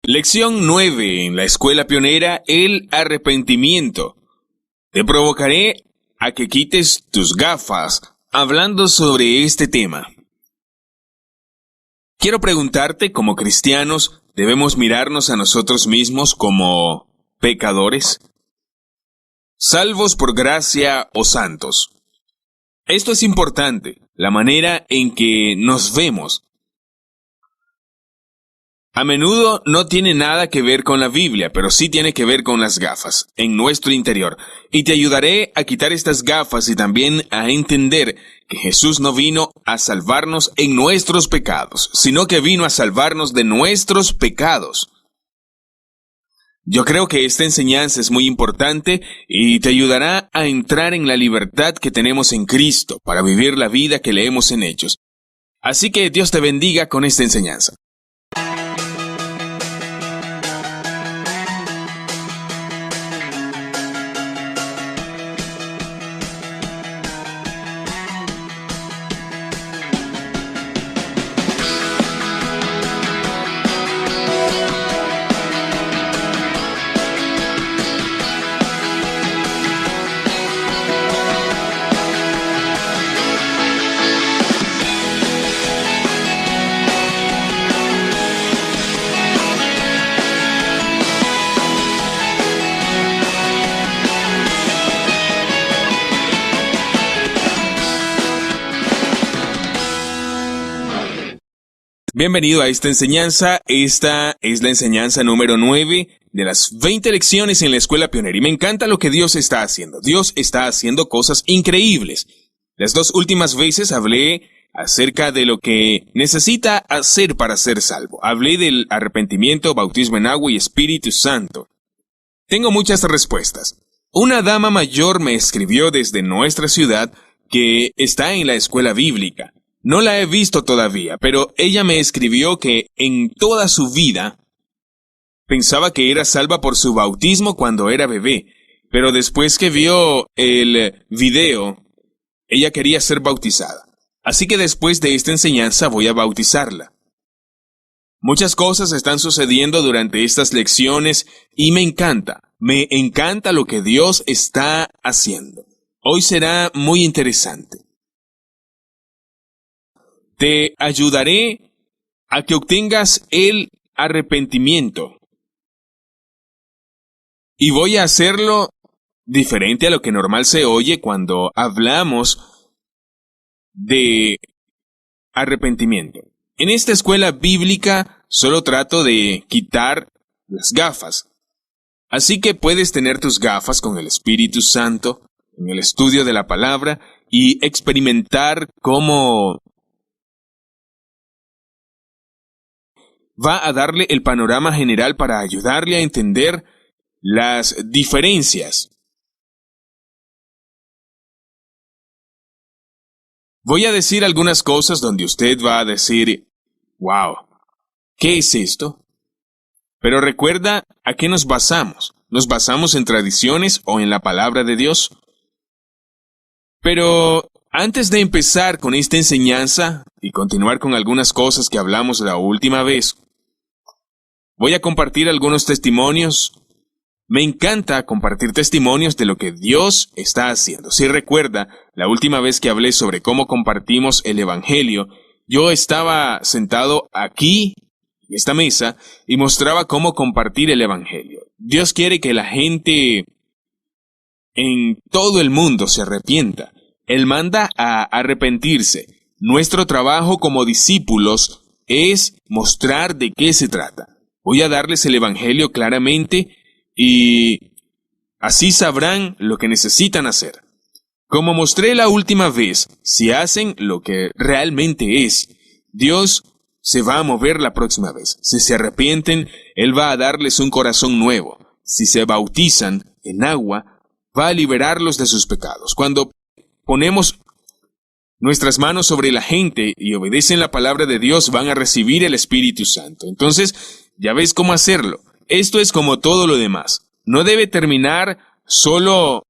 Lección 9 en la escuela pionera, el arrepentimiento. Te provocaré a que quites tus gafas hablando sobre este tema. Quiero preguntarte, como cristianos, ¿debemos mirarnos a nosotros mismos como pecadores? ¿Salvos por gracia o santos? Esto es importante, la manera en que nos vemos. A menudo no tiene nada que ver con la Biblia, pero sí tiene que ver con las gafas, en nuestro interior. Y te ayudaré a quitar estas gafas y también a entender que Jesús no vino a salvarnos en nuestros pecados, sino que vino a salvarnos de nuestros pecados. Yo creo que esta enseñanza es muy importante y te ayudará a entrar en la libertad que tenemos en Cristo para vivir la vida que leemos en Hechos. Así que Dios te bendiga con esta enseñanza. Bienvenido a esta enseñanza. Esta es la enseñanza número 9 de las 20 lecciones en la escuela pionera. Y me encanta lo que Dios está haciendo. Dios está haciendo cosas increíbles. Las dos últimas veces hablé acerca de lo que necesita hacer para ser salvo. Hablé del arrepentimiento, bautismo en agua y Espíritu Santo. Tengo muchas respuestas. Una dama mayor me escribió desde nuestra ciudad que está en la escuela bíblica. No la he visto todavía, pero ella me escribió que en toda su vida pensaba que era salva por su bautismo cuando era bebé, pero después que vio el video, ella quería ser bautizada. Así que después de esta enseñanza voy a bautizarla. Muchas cosas están sucediendo durante estas lecciones y me encanta lo que Dios está haciendo. Hoy será muy interesante. Te ayudaré a que obtengas el arrepentimiento. Y voy a hacerlo diferente a lo que normal se oye cuando hablamos de arrepentimiento. En esta escuela bíblica solo trato de quitar las gafas. Así que puedes tener tus gafas con el Espíritu Santo en el estudio de la palabra y experimentar cómo va a darle el panorama general para ayudarle a entender las diferencias. Voy a decir algunas cosas donde usted va a decir, wow, ¿qué es esto? Pero recuerda a qué nos basamos. ¿Nos basamos en tradiciones o en la palabra de Dios? Pero antes de empezar con esta enseñanza y continuar con algunas cosas que hablamos la última vez, voy a compartir algunos testimonios. Me encanta compartir testimonios de lo que Dios está haciendo. Si recuerda, la última vez que hablé sobre cómo compartimos el Evangelio, yo estaba sentado aquí, en esta mesa, y mostraba cómo compartir el Evangelio. Dios quiere que la gente en todo el mundo se arrepienta. Él manda a arrepentirse. Nuestro trabajo como discípulos es mostrar de qué se trata. Voy a darles el Evangelio claramente y así sabrán lo que necesitan hacer. Como mostré la última vez, si hacen lo que realmente es, Dios se va a mover la próxima vez. Si se arrepienten, Él va a darles un corazón nuevo. Si se bautizan en agua, va a liberarlos de sus pecados. Cuando ponemos nuestras manos sobre la gente y obedecen la palabra de Dios, van a recibir el Espíritu Santo. Entonces, ya ves cómo hacerlo. Esto es como todo lo demás. No debe terminar solo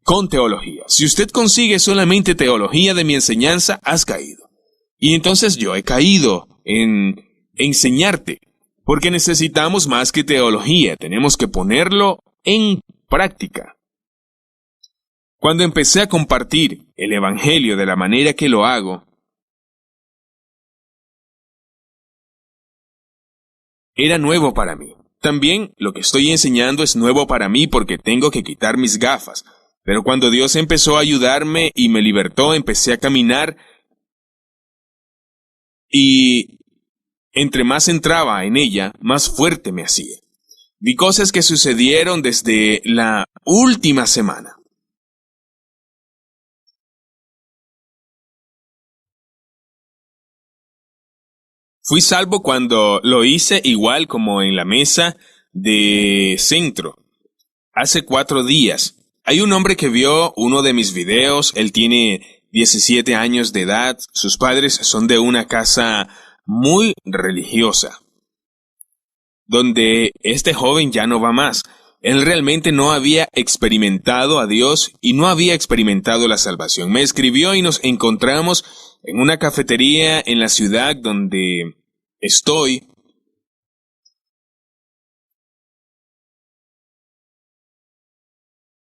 con teología. Si usted consigue solamente teología de mi enseñanza, has caído. Y entonces yo he caído en enseñarte. Porque necesitamos más que teología, tenemos que ponerlo en práctica. Cuando empecé a compartir el Evangelio de la manera que lo hago, era nuevo para mí. También lo que estoy enseñando es nuevo para mí porque tengo que quitar mis gafas. Pero cuando Dios empezó a ayudarme y me libertó, empecé a caminar y entre más entraba en ella, más fuerte me hacía. Vi cosas que sucedieron desde la última semana. Fui salvo cuando lo hice igual como en la mesa de centro. Hace 4 días. Hay un hombre que vio uno de mis videos. Él tiene 17 años de edad. Sus padres son de una casa muy religiosa, donde este joven ya no va más. Él realmente no había experimentado a Dios y no había experimentado la salvación. Me escribió y nos encontramos en una cafetería en la ciudad donde estoy.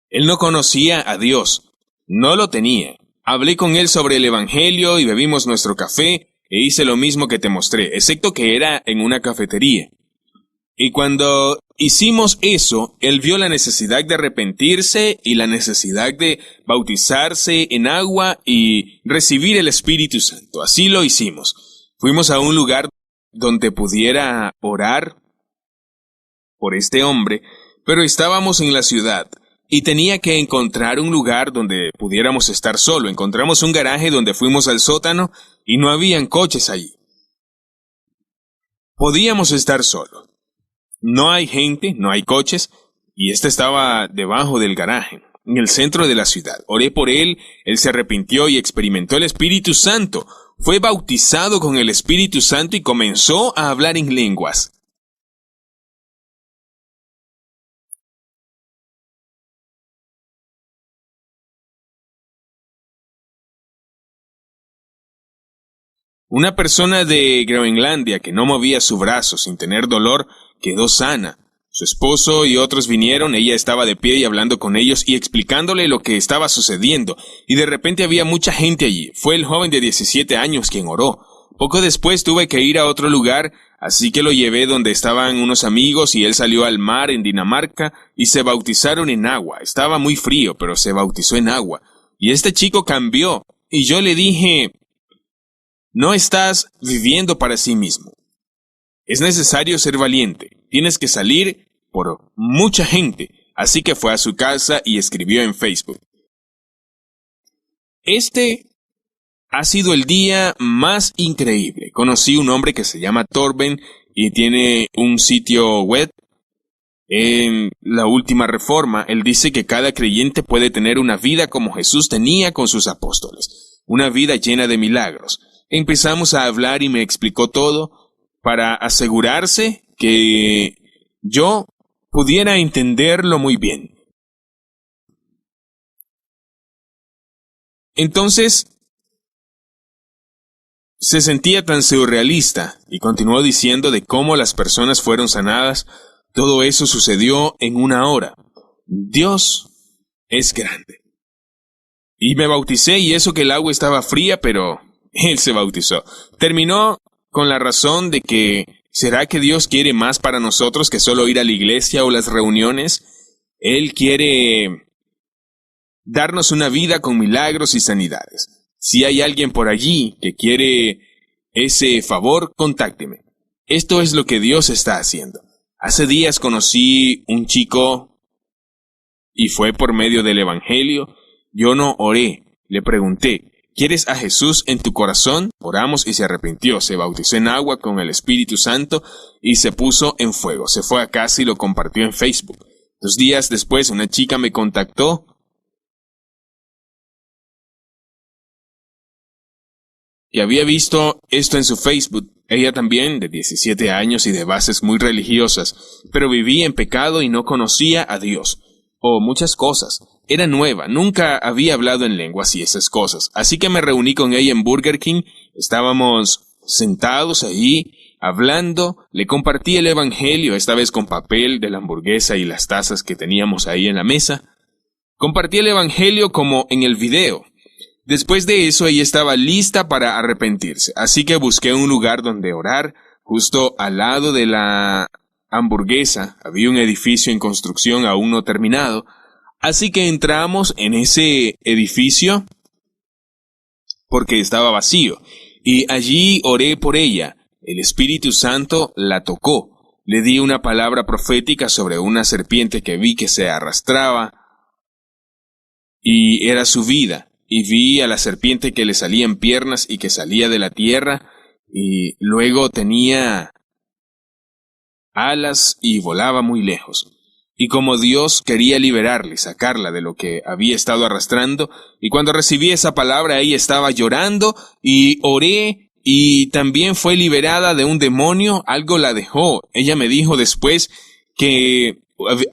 Él no conocía a Dios, no lo tenía. Hablé con él sobre el Evangelio y bebimos nuestro café e hice lo mismo que te mostré, excepto que era en una cafetería. Y cuando hicimos eso, él vio la necesidad de arrepentirse y la necesidad de bautizarse en agua y recibir el Espíritu Santo. Así lo hicimos. Fuimos a un lugar donde pudiera orar por este hombre, pero estábamos en la ciudad y tenía que encontrar un lugar donde pudiéramos estar solo. Encontramos un garaje donde fuimos al sótano y no habían coches allí. Podíamos estar solos. No hay gente, no hay coches, y este estaba debajo del garaje, en el centro de la ciudad. Oré por él, él se arrepintió y experimentó el Espíritu Santo. Fue bautizado con el Espíritu Santo y comenzó a hablar en lenguas. Una persona de Groenlandia que no movía su brazo sin tener dolor quedó sana. Su esposo y otros vinieron, ella estaba de pie y hablando con ellos y explicándole lo que estaba sucediendo. Y de repente había mucha gente allí. Fue el joven de 17 años quien oró. Poco después tuve que ir a otro lugar, así que lo llevé donde estaban unos amigos y él salió al mar en Dinamarca y se bautizaron en agua. Estaba muy frío, pero se bautizó en agua. Y este chico cambió. Y yo le dije: no estás viviendo para sí mismo. Es necesario ser valiente. Tienes que salir por mucha gente. Así que fue a su casa y escribió en Facebook: este ha sido el día más increíble. Conocí un hombre que se llama Torben y tiene un sitio web. En la última reforma, él dice que cada creyente puede tener una vida como Jesús tenía con sus apóstoles. Una vida llena de milagros. Empezamos a hablar y me explicó todo para asegurarse que yo pudiera entenderlo muy bien. Entonces, se sentía tan surrealista y continuó diciendo de cómo las personas fueron sanadas. Todo eso sucedió en 1 hora. Dios es grande. Y me bauticé y eso que el agua estaba fría, pero él se bautizó. Terminó con la razón de que ¿será que Dios quiere más para nosotros que solo ir a la iglesia o las reuniones? Él quiere darnos una vida con milagros y sanidades. Si hay alguien por allí que quiere ese favor, contácteme. Esto es lo que Dios está haciendo. Hace días conocí un chico y fue por medio del Evangelio. Yo no oré, le pregunté: ¿quieres a Jesús en tu corazón? Oramos y se arrepintió, se bautizó en agua con el Espíritu Santo y se puso en fuego. Se fue a casa y lo compartió en Facebook. 2 días después una chica me contactó y había visto esto en su Facebook. Ella también, de 17 años y de bases muy religiosas, pero vivía en pecado y no conocía a Dios. Muchas cosas. Era nueva, nunca había hablado en lenguas y esas cosas. Así que me reuní con ella en Burger King. Estábamos sentados allí, hablando, le compartí el evangelio, esta vez con papel de la hamburguesa y las tazas que teníamos ahí en la mesa. Compartí el evangelio como en el video. Después de eso, ella estaba lista para arrepentirse, así que busqué un lugar donde orar. Justo al lado de la hamburguesa había un edificio en construcción aún no terminado, así que entramos en ese edificio porque estaba vacío, y allí oré por ella. El Espíritu Santo la tocó. Le di una palabra profética sobre una serpiente que vi que se arrastraba, y era su vida. Y vi a la serpiente que le salían piernas y que salía de la tierra, y luego tenía alas y volaba muy lejos. Y como Dios quería liberarla y sacarla de lo que había estado arrastrando, y cuando recibí esa palabra ella estaba llorando, y oré, y también fue liberada de un demonio, algo la dejó. Ella me dijo después que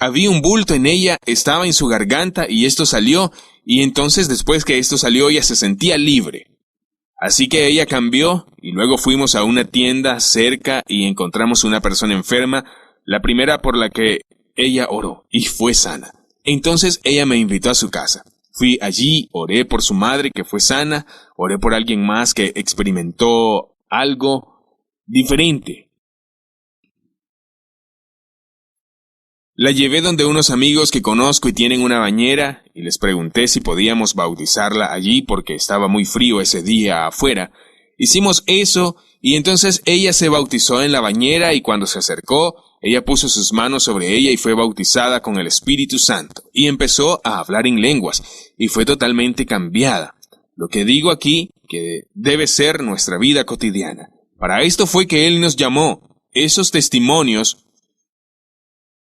había un bulto en ella, estaba en su garganta, y esto salió, y entonces después que esto salió ella se sentía libre. Así que ella cambió, y luego fuimos a una tienda cerca y encontramos una persona enferma, la primera por la que ella oró, y fue sana. Entonces ella me invitó a su casa. Fui allí, oré por su madre que fue sana, oré por alguien más que experimentó algo diferente. La llevé donde unos amigos que conozco y tienen una bañera, y les pregunté si podíamos bautizarla allí porque estaba muy frío ese día afuera. Hicimos eso, y entonces ella se bautizó en la bañera, y cuando se acercó, ella puso sus manos sobre ella y fue bautizada con el Espíritu Santo, y empezó a hablar en lenguas, y fue totalmente cambiada. Lo que digo aquí, que debe ser nuestra vida cotidiana. Para esto fue que Él nos llamó. Esos testimonios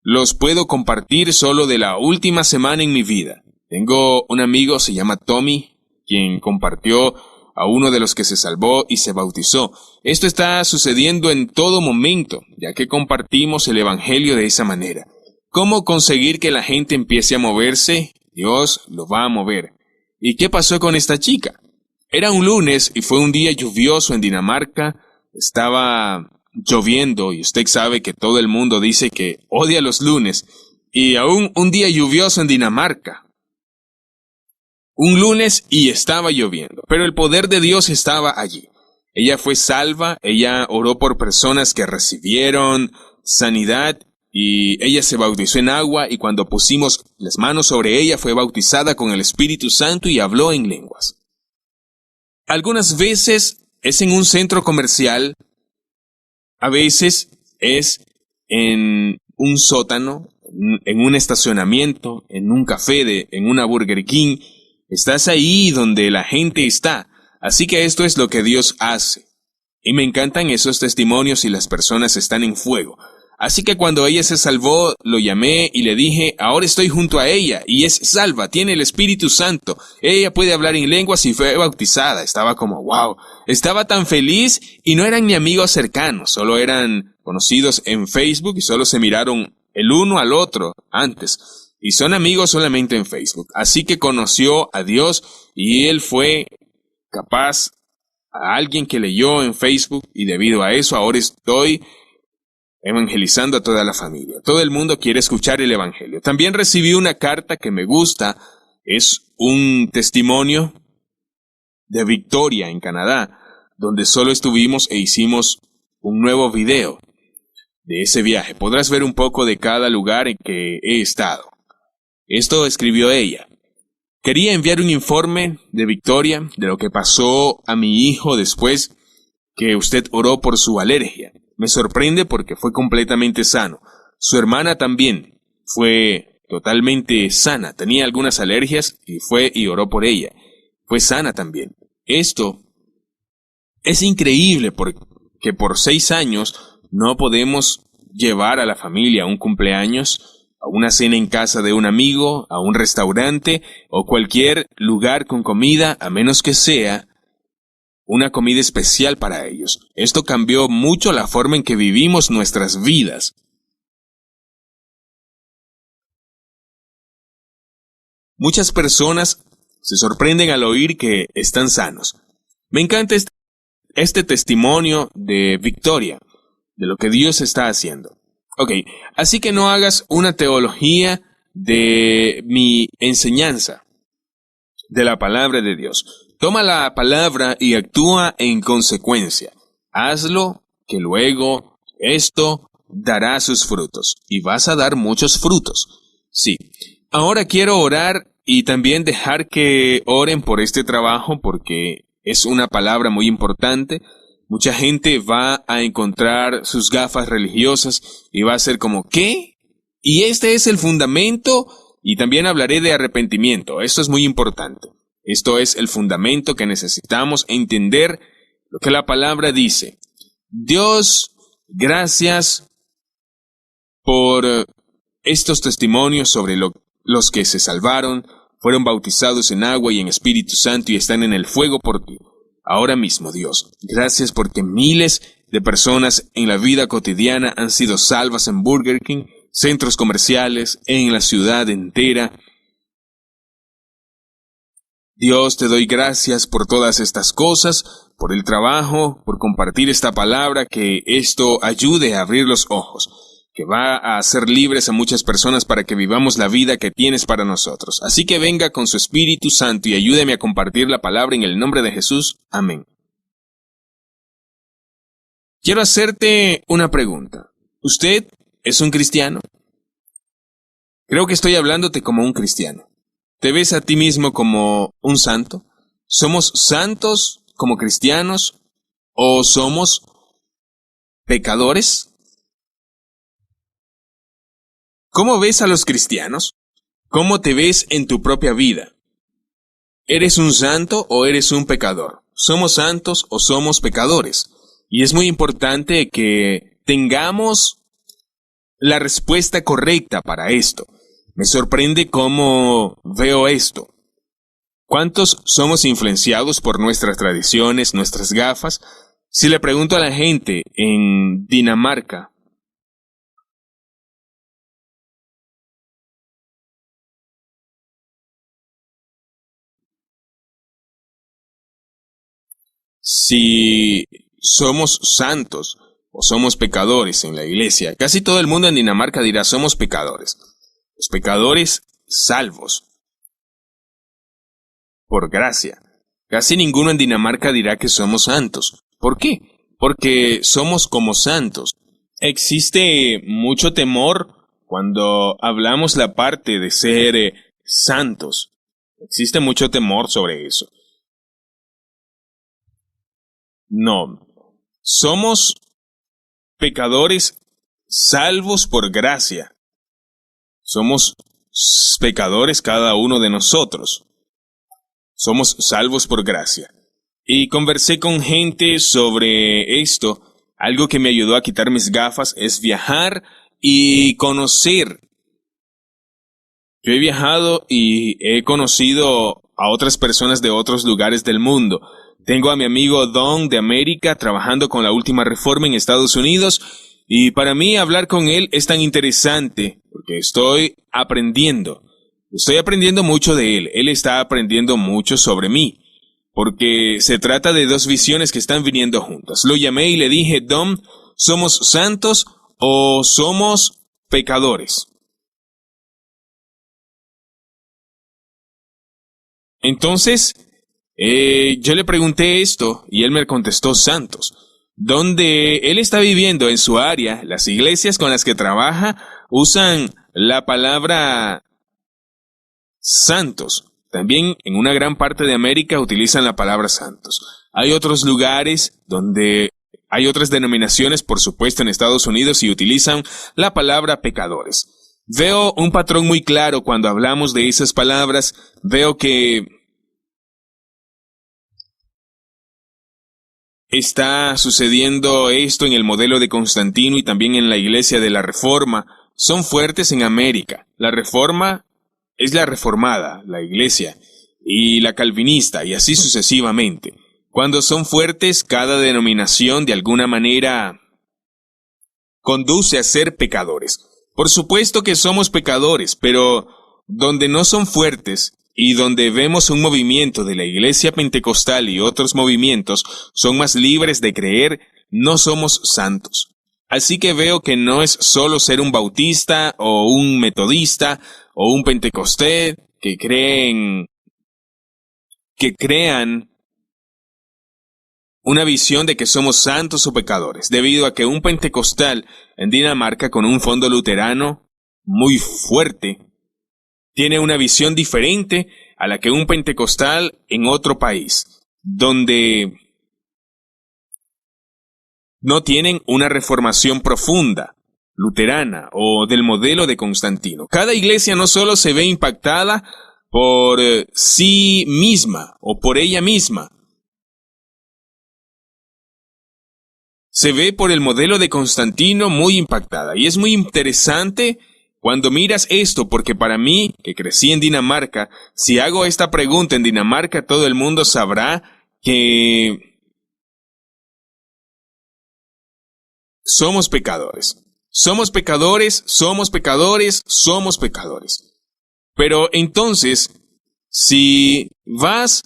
los puedo compartir solo de la última semana en mi vida. Tengo un amigo, se llama Tommy, quien compartió a uno de los que se salvó y se bautizó. Esto está sucediendo en todo momento, ya que compartimos el evangelio de esa manera. ¿Cómo conseguir que la gente empiece a moverse? Dios lo va a mover. ¿Y qué pasó con esta chica? Era un lunes y fue un día lluvioso en Dinamarca. Estaba lloviendo y usted sabe que todo el mundo dice que odia los lunes, y aún un día lluvioso en Dinamarca. Un lunes y estaba lloviendo, pero el poder de Dios estaba allí. Ella fue salva, ella oró por personas que recibieron sanidad, y ella se bautizó en agua, y cuando pusimos las manos sobre ella fue bautizada con el Espíritu Santo y habló en lenguas. Algunas veces es en un centro comercial, a veces es en un sótano, en un estacionamiento, en un café, en una Burger King. Estás ahí donde la gente está. Así que esto es lo que Dios hace. Y me encantan esos testimonios y las personas están en fuego. Así que cuando ella se salvó, lo llamé y le dije, ahora estoy junto a ella y es salva, tiene el Espíritu Santo. Ella puede hablar en lenguas y fue bautizada. Estaba como, wow. Estaba tan feliz, y no eran ni amigos cercanos, solo eran conocidos en Facebook y solo se miraron el uno al otro antes. Y son amigos solamente en Facebook. Así que conoció a Dios y él fue capaz a alguien que leyó en Facebook, y debido a eso ahora estoy evangelizando a toda la familia. Todo el mundo quiere escuchar el evangelio. También recibí una carta que me gusta. Es un testimonio de Victoria en Canadá, donde solo estuvimos e hicimos un nuevo video de ese viaje. Podrás ver un poco de cada lugar en que he estado. Esto escribió ella. Quería enviar un informe de Victoria de lo que pasó a mi hijo después que usted oró por su alergia. Me sorprende porque fue completamente sano. Su hermana también fue totalmente sana. Tenía algunas alergias y fue y oró por ella. Fue sana también. Esto es increíble porque por 6 años no podemos llevar a la familia a un cumpleaños, a una cena en casa de un amigo, a un restaurante o cualquier lugar con comida, a menos que sea una comida especial para ellos. Esto cambió mucho la forma en que vivimos nuestras vidas. Muchas personas se sorprenden al oír que están sanos. Me encanta este testimonio de Victoria. de lo que Dios está haciendo. Ok, así que no hagas una teología de mi enseñanza, de la palabra de Dios. Toma la palabra y actúa en consecuencia. Hazlo, que luego esto dará sus frutos. Y vas a dar muchos frutos. Sí. Ahora quiero orar y también dejar que oren por este trabajo porque es una palabra muy importante. Mucha gente va a encontrar sus gafas religiosas y va a ser como, ¿qué? Y este es el fundamento. Y también hablaré de arrepentimiento. Esto es muy importante. Esto es el fundamento que necesitamos entender lo que la palabra dice. Dios, gracias por estos testimonios sobre los que se salvaron, fueron bautizados en agua y en Espíritu Santo y están en el fuego por ti. Ahora mismo, Dios, gracias porque miles de personas en la vida cotidiana han sido salvas en Burger King, centros comerciales, en la ciudad entera. Dios, te doy gracias por todas estas cosas, por el trabajo, por compartir esta palabra, que esto ayude a abrir los ojos, que va a hacer libres a muchas personas para que vivamos la vida que tienes para nosotros. Así que venga con su Espíritu Santo y ayúdeme a compartir la palabra en el nombre de Jesús. Amén. Quiero hacerte una pregunta. ¿Usted es un cristiano? Creo que estoy hablándote como un cristiano. ¿Te ves a ti mismo como un santo? ¿Somos santos como cristianos o somos pecadores? ¿Cómo ves a los cristianos? ¿Cómo te ves en tu propia vida? ¿Eres un santo o eres un pecador? ¿Somos santos o somos pecadores? Y es muy importante que tengamos la respuesta correcta para esto. Me sorprende cómo veo esto. ¿Cuántos somos influenciados por nuestras tradiciones, nuestras gafas? Si le pregunto a la gente en Dinamarca, si somos santos o somos pecadores en la iglesia, casi todo el mundo en Dinamarca dirá somos pecadores. Los pecadores salvos por gracia. Casi ninguno en Dinamarca dirá que somos santos. ¿Por qué? Porque somos como santos. Existe mucho temor cuando hablamos la parte de ser santos. Existe mucho temor sobre eso. No. Somos pecadores salvos por gracia. Somos pecadores cada uno de nosotros. Somos salvos por gracia. Y conversé con gente sobre esto. Algo que me ayudó a quitar mis gafas es viajar y conocer. Yo he viajado y he conocido a otras personas de otros lugares del mundo. Tengo a mi amigo Don de América trabajando con la última reforma en Estados Unidos. Y para mí hablar con él es tan interesante porque estoy aprendiendo mucho de él. Él está aprendiendo mucho sobre mí, porque se trata de dos visiones que están viniendo juntas. Lo llamé y le dije, Dom, ¿somos santos o somos pecadores? Entonces, yo le pregunté esto y él me contestó santos. Donde él está viviendo en su área, las iglesias con las que trabaja usan la palabra santos. También en una gran parte de América utilizan la palabra santos. Hay otros lugares donde hay otras denominaciones, por supuesto en Estados Unidos, y utilizan la palabra pecadores. Veo un patrón muy claro cuando hablamos de esas palabras. Veo que está sucediendo esto en el modelo de Constantino y también en la Iglesia de la Reforma. Son fuertes en América. La Reforma es la reformada, la Iglesia, y la calvinista, y así sucesivamente. Cuando son fuertes, cada denominación de alguna manera conduce a ser pecadores. Por supuesto que somos pecadores, pero donde no son fuertes y donde vemos un movimiento de la Iglesia Pentecostal y otros movimientos son más libres de creer, no somos santos. Así que veo que no es solo ser un bautista o un metodista o un pentecostés que crean una visión de que somos santos o pecadores, debido a que un pentecostal en Dinamarca con un fondo luterano muy fuerte tiene una visión diferente a la que un pentecostal en otro país, donde no tienen una reformación profunda, luterana o del modelo de Constantino. Cada iglesia no solo se ve impactada por sí misma o por ella misma, se ve por el modelo de Constantino muy impactada. Y es muy interesante cuando miras esto, porque para mí, que crecí en Dinamarca, si hago esta pregunta en Dinamarca, todo el mundo sabrá que somos pecadores. Somos pecadores, somos pecadores, somos pecadores. Pero entonces, si vas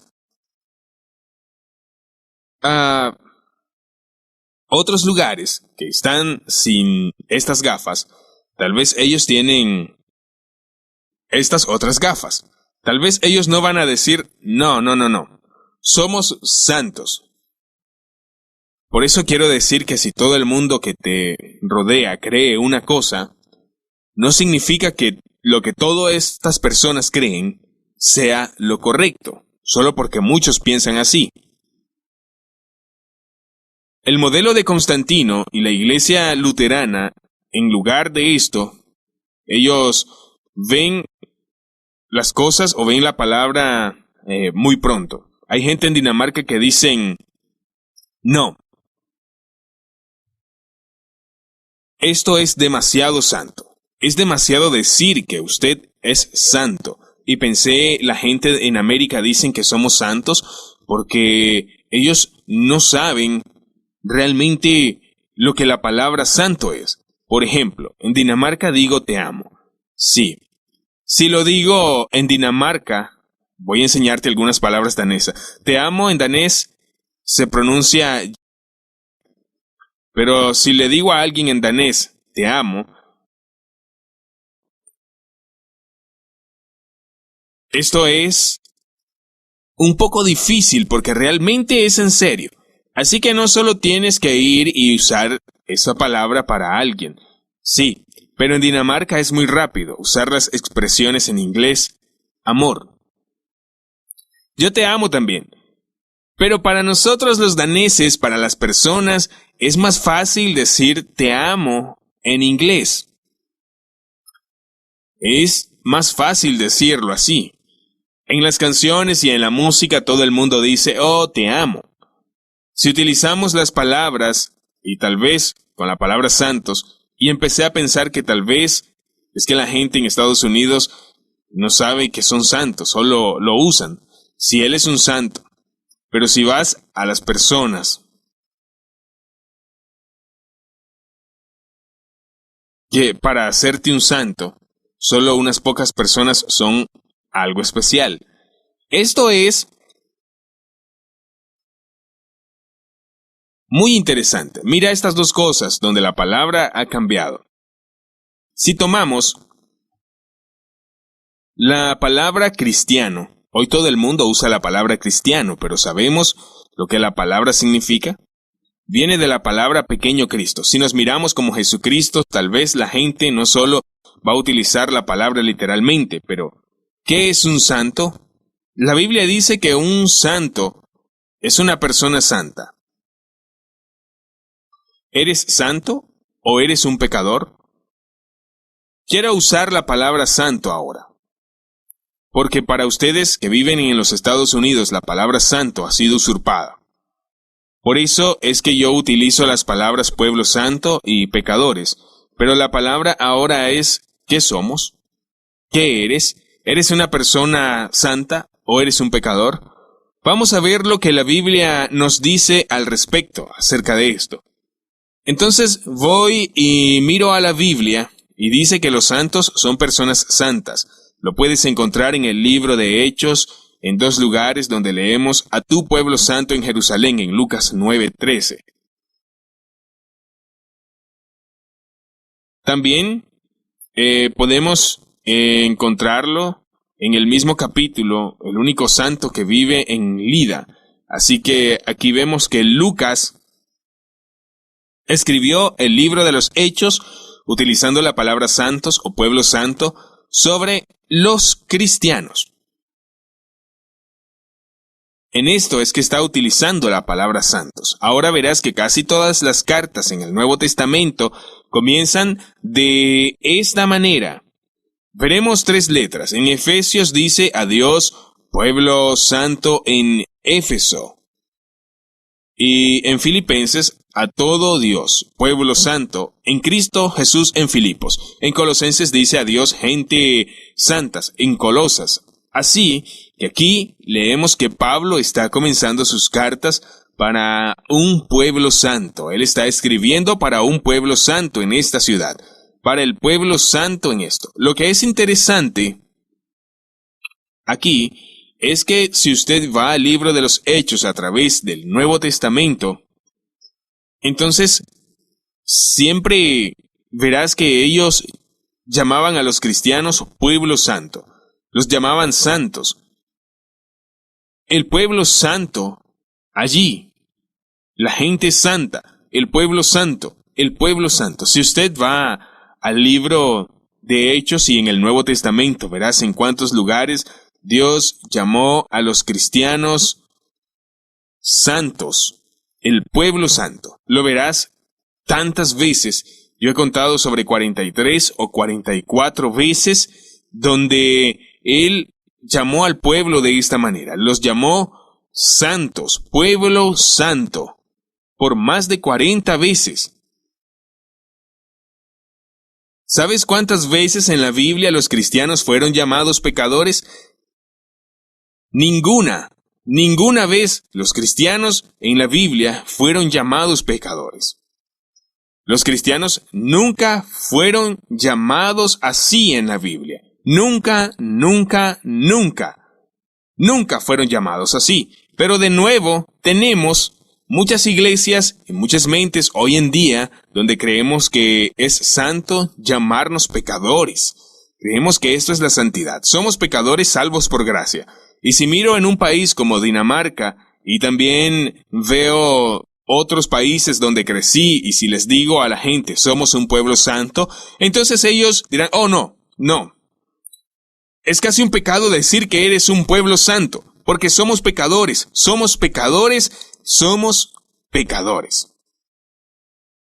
a otros lugares que están sin estas gafas, tal vez ellos tienen estas otras gafas. Tal vez ellos no van a decir, no, somos santos. Por eso quiero decir que si todo el mundo que te rodea cree una cosa, no significa que lo que todas estas personas creen sea lo correcto, solo porque muchos piensan así. El modelo de Constantino y la iglesia luterana, en lugar de esto, ellos ven las cosas o ven la palabra muy pronto. Hay gente en Dinamarca que dicen, no, esto es demasiado santo. Es demasiado decir que usted es santo. Y pensé, la gente en América dicen que somos santos porque ellos no saben realmente lo que la palabra santo es. Por ejemplo, en Dinamarca digo te amo. Sí. Si lo digo en Dinamarca, voy a enseñarte algunas palabras danesas. Te amo en danés se pronuncia, pero si le digo a alguien en danés te amo, esto es un poco difícil porque realmente es en serio. Así que no solo tienes que ir y usar esa palabra para alguien. Sí, pero en Dinamarca es muy rápido usar las expresiones en inglés. Amor. Yo te amo también. Pero para nosotros los daneses, para las personas, es más fácil decir te amo en inglés. Es más fácil decirlo así. En las canciones y en la música todo el mundo dice, oh, te amo. Si utilizamos las palabras, y tal vez con la palabra santos, y empecé a pensar que tal vez es que la gente en Estados Unidos no sabe que son santos, solo lo usan. Si él es un santo. Pero si vas a las personas que para hacerte un santo, solo unas pocas personas son algo especial. Esto es muy interesante. Mira estas dos cosas donde la palabra ha cambiado. Si tomamos la palabra cristiano, hoy todo el mundo usa la palabra cristiano, pero ¿sabemos lo que la palabra significa? Viene de la palabra pequeño Cristo. Si nos miramos como Jesucristo, tal vez la gente no solo va a utilizar la palabra literalmente, pero ¿qué es un santo? La Biblia dice que un santo es una persona santa. ¿Eres santo o eres un pecador? Quiero usar la palabra santo ahora, porque para ustedes que viven en los Estados Unidos la palabra santo ha sido usurpada. Por eso es que yo utilizo las palabras pueblo santo y pecadores, pero la palabra ahora es ¿qué somos? ¿Qué eres? ¿Eres una persona santa o eres un pecador? Vamos a ver lo que la Biblia nos dice al respecto acerca de esto. Entonces voy y miro a la Biblia y dice que los santos son personas santas. Lo puedes encontrar en el libro de Hechos, en 2 lugares donde leemos a tu pueblo santo en Jerusalén, en Lucas 9:13. También podemos encontrarlo en el mismo capítulo, el único santo que vive en Lida. Así que aquí vemos que Lucas escribió el libro de los Hechos utilizando la palabra santos o pueblo santo sobre los cristianos. En esto es que está utilizando la palabra santos. Ahora verás que casi todas las cartas en el Nuevo Testamento comienzan de esta manera. Veremos 3 letras. En Efesios dice a Dios, pueblo santo en Éfeso. Y en Filipenses, a todo Dios, pueblo santo, en Cristo Jesús en Filipos. En Colosenses dice a Dios, gente santas, en Colosas. Así que aquí leemos que Pablo está comenzando sus cartas para un pueblo santo. Él está escribiendo para un pueblo santo en esta ciudad, para el pueblo santo en esto. Lo que es interesante aquí es que si usted va al libro de los Hechos a través del Nuevo Testamento, entonces siempre verás que ellos llamaban a los cristianos pueblo santo. Los llamaban santos. El pueblo santo, allí, la gente santa, el pueblo santo, el pueblo santo. Si usted va al libro de Hechos y en el Nuevo Testamento, verás en cuántos lugares Dios llamó a los cristianos santos, el pueblo santo. Lo verás tantas veces. Yo he contado sobre 43 o 44 veces donde Él llamó al pueblo de esta manera. Los llamó santos, pueblo santo, por más de 40 veces. ¿Sabes cuántas veces en la Biblia los cristianos fueron llamados pecadores? Ninguna vez los cristianos en la Biblia fueron llamados pecadores. Los cristianos nunca fueron llamados así en la Biblia. Nunca fueron llamados así. Pero de nuevo, tenemos muchas iglesias y muchas mentes hoy en día donde creemos que es santo llamarnos pecadores. Creemos que esto es la santidad. Somos pecadores salvos por gracia. Y si miro en un país como Dinamarca y también veo otros países donde crecí y si les digo a la gente somos un pueblo santo, entonces ellos dirán, oh no. Es casi un pecado decir que eres un pueblo santo, porque somos pecadores.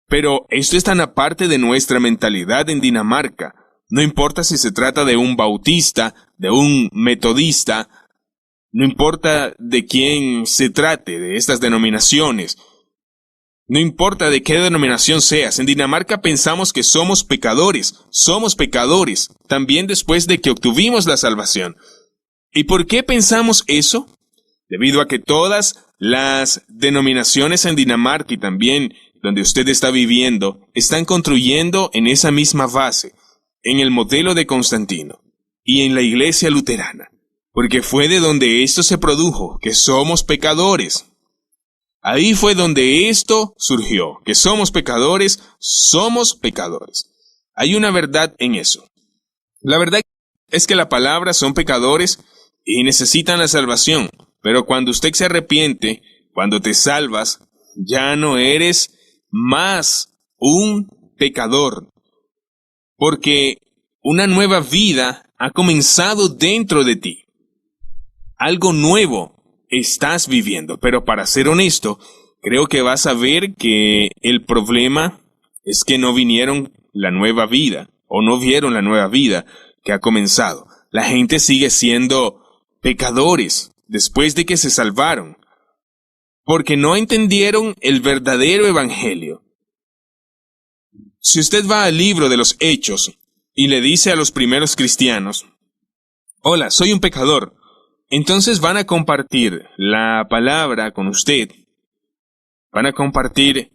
Pero esto es tan aparte de nuestra mentalidad en Dinamarca. No importa si se trata de un bautista, de un metodista, no importa de quién se trate, de estas denominaciones. No importa de qué denominación seas, en Dinamarca pensamos que somos pecadores, también después de que obtuvimos la salvación. ¿Y por qué pensamos eso? Debido a que todas las denominaciones en Dinamarca y también donde usted está viviendo, están construyendo en esa misma base, en el modelo de Constantino y en la iglesia luterana, porque fue de donde esto se produjo, que somos pecadores. Ahí fue donde esto surgió, que somos pecadores. Hay una verdad en eso. La verdad es que la palabra son pecadores y necesitan la salvación, pero cuando usted se arrepiente, cuando te salvas, ya no eres más un pecador, porque una nueva vida ha comenzado dentro de ti. Algo nuevo estás viviendo, pero para ser honesto, creo que vas a ver que el problema es que no vinieron la nueva vida, o no vieron la nueva vida que ha comenzado. La gente sigue siendo pecadores después de que se salvaron, porque no entendieron el verdadero evangelio. Si usted va al libro de los Hechos y le dice a los primeros cristianos, hola, soy un pecador, entonces van a compartir la palabra con usted, van a compartir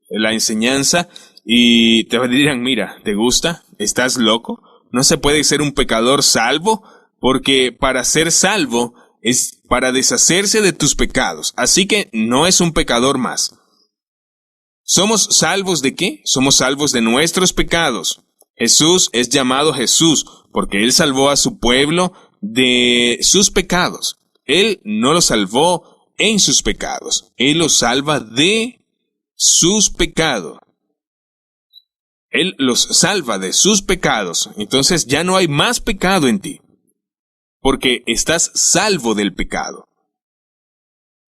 la enseñanza y te dirán, mira, ¿te gusta? ¿Estás loco? No se puede ser un pecador salvo, porque para ser salvo es para deshacerse de tus pecados, así que no es un pecador más. ¿Somos salvos de qué? Somos salvos de nuestros pecados. Jesús es llamado Jesús porque Él salvó a su pueblo de sus pecados. Él no los salvó en sus pecados. Él los salva de sus pecados. Él los salva de sus pecados. Entonces ya no hay más pecado en ti, porque estás salvo del pecado.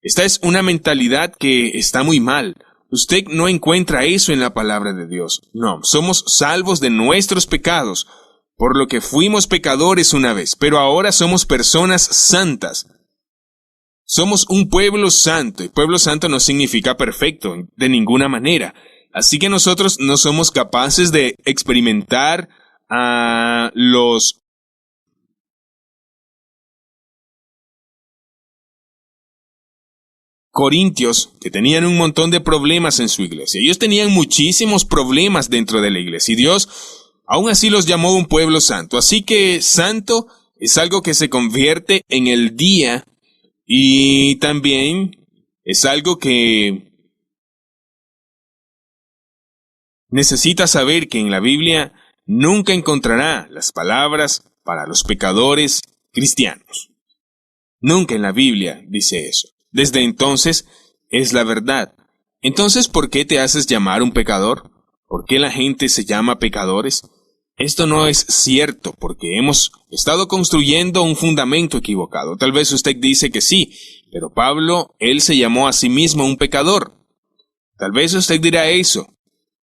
Esta es una mentalidad que está muy mal. Usted no encuentra eso en la palabra de Dios. No, somos salvos de nuestros pecados, por lo que fuimos pecadores una vez, pero ahora somos personas santas. Somos un pueblo santo, y pueblo santo no significa perfecto, de ninguna manera. Así que nosotros no somos capaces de experimentar a los corintios, que tenían un montón de problemas en su iglesia. Ellos tenían muchísimos problemas dentro de la iglesia, y Dios aún así los llamó un pueblo santo. Así que santo es algo que se convierte en el día, y también es algo que necesita saber que en la Biblia nunca encontrará las palabras para los pecadores cristianos. Nunca en la Biblia dice eso. Desde entonces es la verdad. Entonces, ¿por qué te haces llamar un pecador? ¿Por qué la gente se llama pecadores? Esto no es cierto, porque hemos estado construyendo un fundamento equivocado. Tal vez usted dice que sí, pero Pablo, él se llamó a sí mismo un pecador. Tal vez usted dirá eso,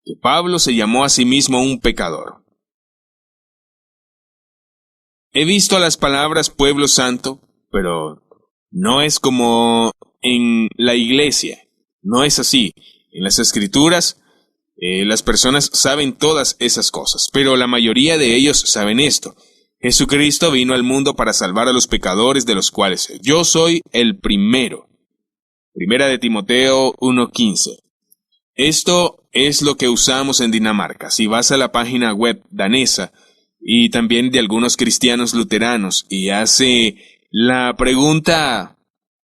que Pablo se llamó a sí mismo un pecador. He visto las palabras pueblo santo, pero no es como en la iglesia. No es así. En las Escrituras, las personas saben todas esas cosas, pero la mayoría de ellos saben esto. Jesucristo vino al mundo para salvar a los pecadores, de los cuales yo soy el primero. Primera de Timoteo 1:15. Esto es lo que usamos en Dinamarca. Si vas a la página web danesa y también de algunos cristianos luteranos y hace la pregunta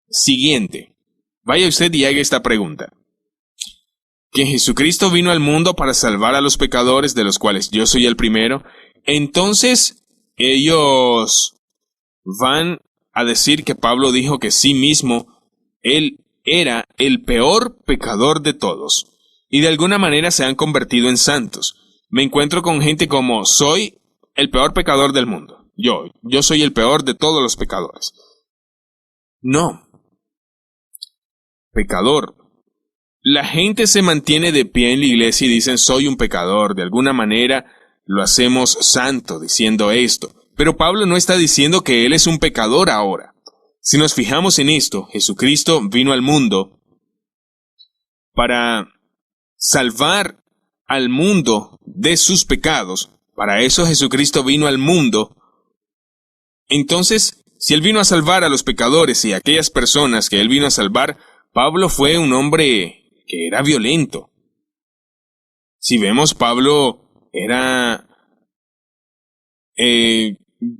siguiente, vaya usted y haga esta pregunta: que Jesucristo vino al mundo para salvar a los pecadores, de los cuales yo soy el primero. Entonces ellos van a decir que Pablo dijo que sí mismo él era el peor pecador de todos, y de alguna manera se han convertido en santos. Me encuentro con gente como: soy el peor pecador del mundo. Yo soy el peor de todos los pecadores. No. Pecador. La gente se mantiene de pie en la iglesia y dicen: soy un pecador. De alguna manera lo hacemos santo diciendo esto. Pero Pablo no está diciendo que él es un pecador ahora. Si nos fijamos en esto, Jesucristo vino al mundo para salvar al mundo de sus pecados. Para eso Jesucristo vino al mundo. Entonces, si Él vino a salvar a los pecadores y a aquellas personas que Él vino a salvar, Pablo fue un hombre que era violento. Si vemos, Pablo era...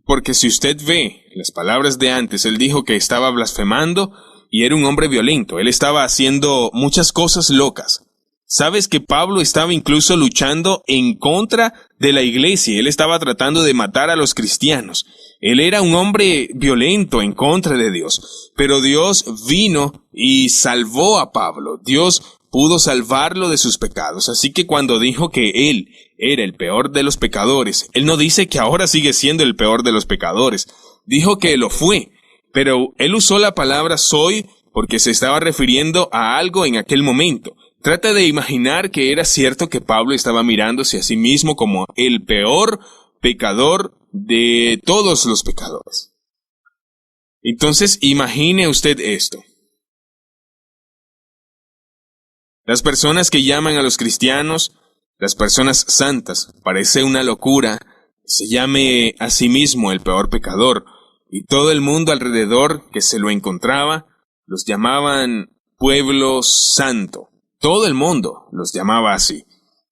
porque si usted ve las palabras de antes, él dijo que estaba blasfemando y era un hombre violento. Él estaba haciendo muchas cosas locas. ¿Sabes que Pablo estaba incluso luchando en contra de la iglesia? Él estaba tratando de matar a los cristianos. Él era un hombre violento en contra de Dios. Pero Dios vino y salvó a Pablo. Dios pudo salvarlo de sus pecados. Así que cuando dijo que él era el peor de los pecadores, él no dice que ahora sigue siendo el peor de los pecadores. Dijo que lo fue. Pero él usó la palabra soy porque se estaba refiriendo a algo en aquel momento. Trata de imaginar que era cierto que Pablo estaba mirándose a sí mismo como el peor pecador de todos los pecadores. Entonces, imagine usted esto. Las personas que llaman a los cristianos, las personas santas, parece una locura, se llame a sí mismo el peor pecador, y todo el mundo alrededor que se lo encontraba, los llamaban pueblo santo. Todo el mundo los llamaba así.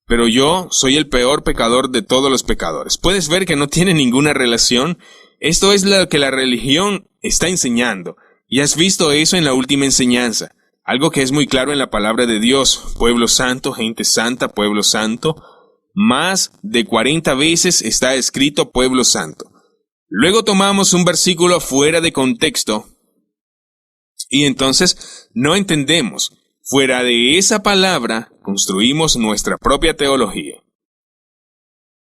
Pero yo soy el peor pecador de todos los pecadores. ¿Puedes ver que no tiene ninguna relación? Esto es lo que la religión está enseñando. Y has visto eso en la última enseñanza. Algo que es muy claro en la palabra de Dios. Pueblo santo, gente santa, pueblo santo. más de 40 veces está escrito pueblo santo. Luego tomamos un versículo fuera de contexto y entonces no entendemos. Fuera de esa palabra construimos nuestra propia teología.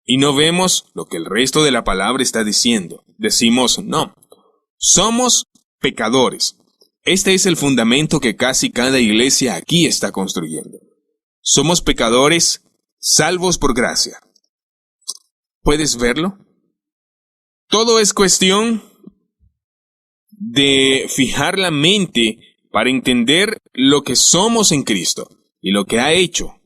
Y no vemos lo que el resto de la palabra está diciendo. Decimos, no, somos pecadores. Este es el fundamento que casi cada iglesia aquí está construyendo. Somos pecadores salvos por gracia. ¿Puedes verlo? Todo es cuestión de fijar la mente para entender lo que somos en Cristo y lo que ha hecho.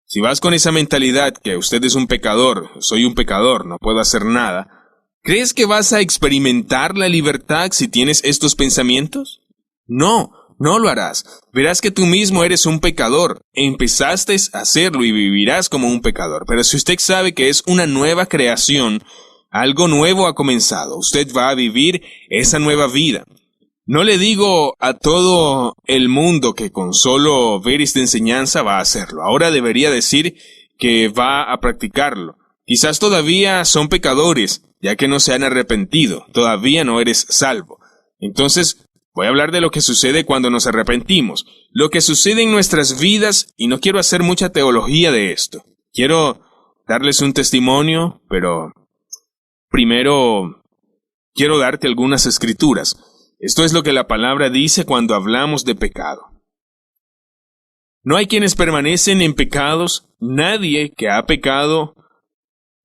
Si vas con esa mentalidad que usted es un pecador, soy un pecador, no puedo hacer nada, ¿crees que vas a experimentar la libertad si tienes estos pensamientos? No, no lo harás. Verás que tú mismo eres un pecador. Empezaste a hacerlo y vivirás como un pecador. Pero si usted sabe que es una nueva creación, algo nuevo ha comenzado, usted va a vivir esa nueva vida. No le digo a todo el mundo que con solo ver esta enseñanza va a hacerlo. Ahora debería decir que va a practicarlo. Quizás todavía son pecadores, ya que no se han arrepentido. Todavía no eres salvo. Entonces, voy a hablar de lo que sucede cuando nos arrepentimos. Lo que sucede en nuestras vidas, y no quiero hacer mucha teología de esto. Quiero darles un testimonio, pero primero quiero darte algunas escrituras. Esto es lo que la palabra dice cuando hablamos de pecado. No hay quienes permanecen en pecados, nadie que ha pecado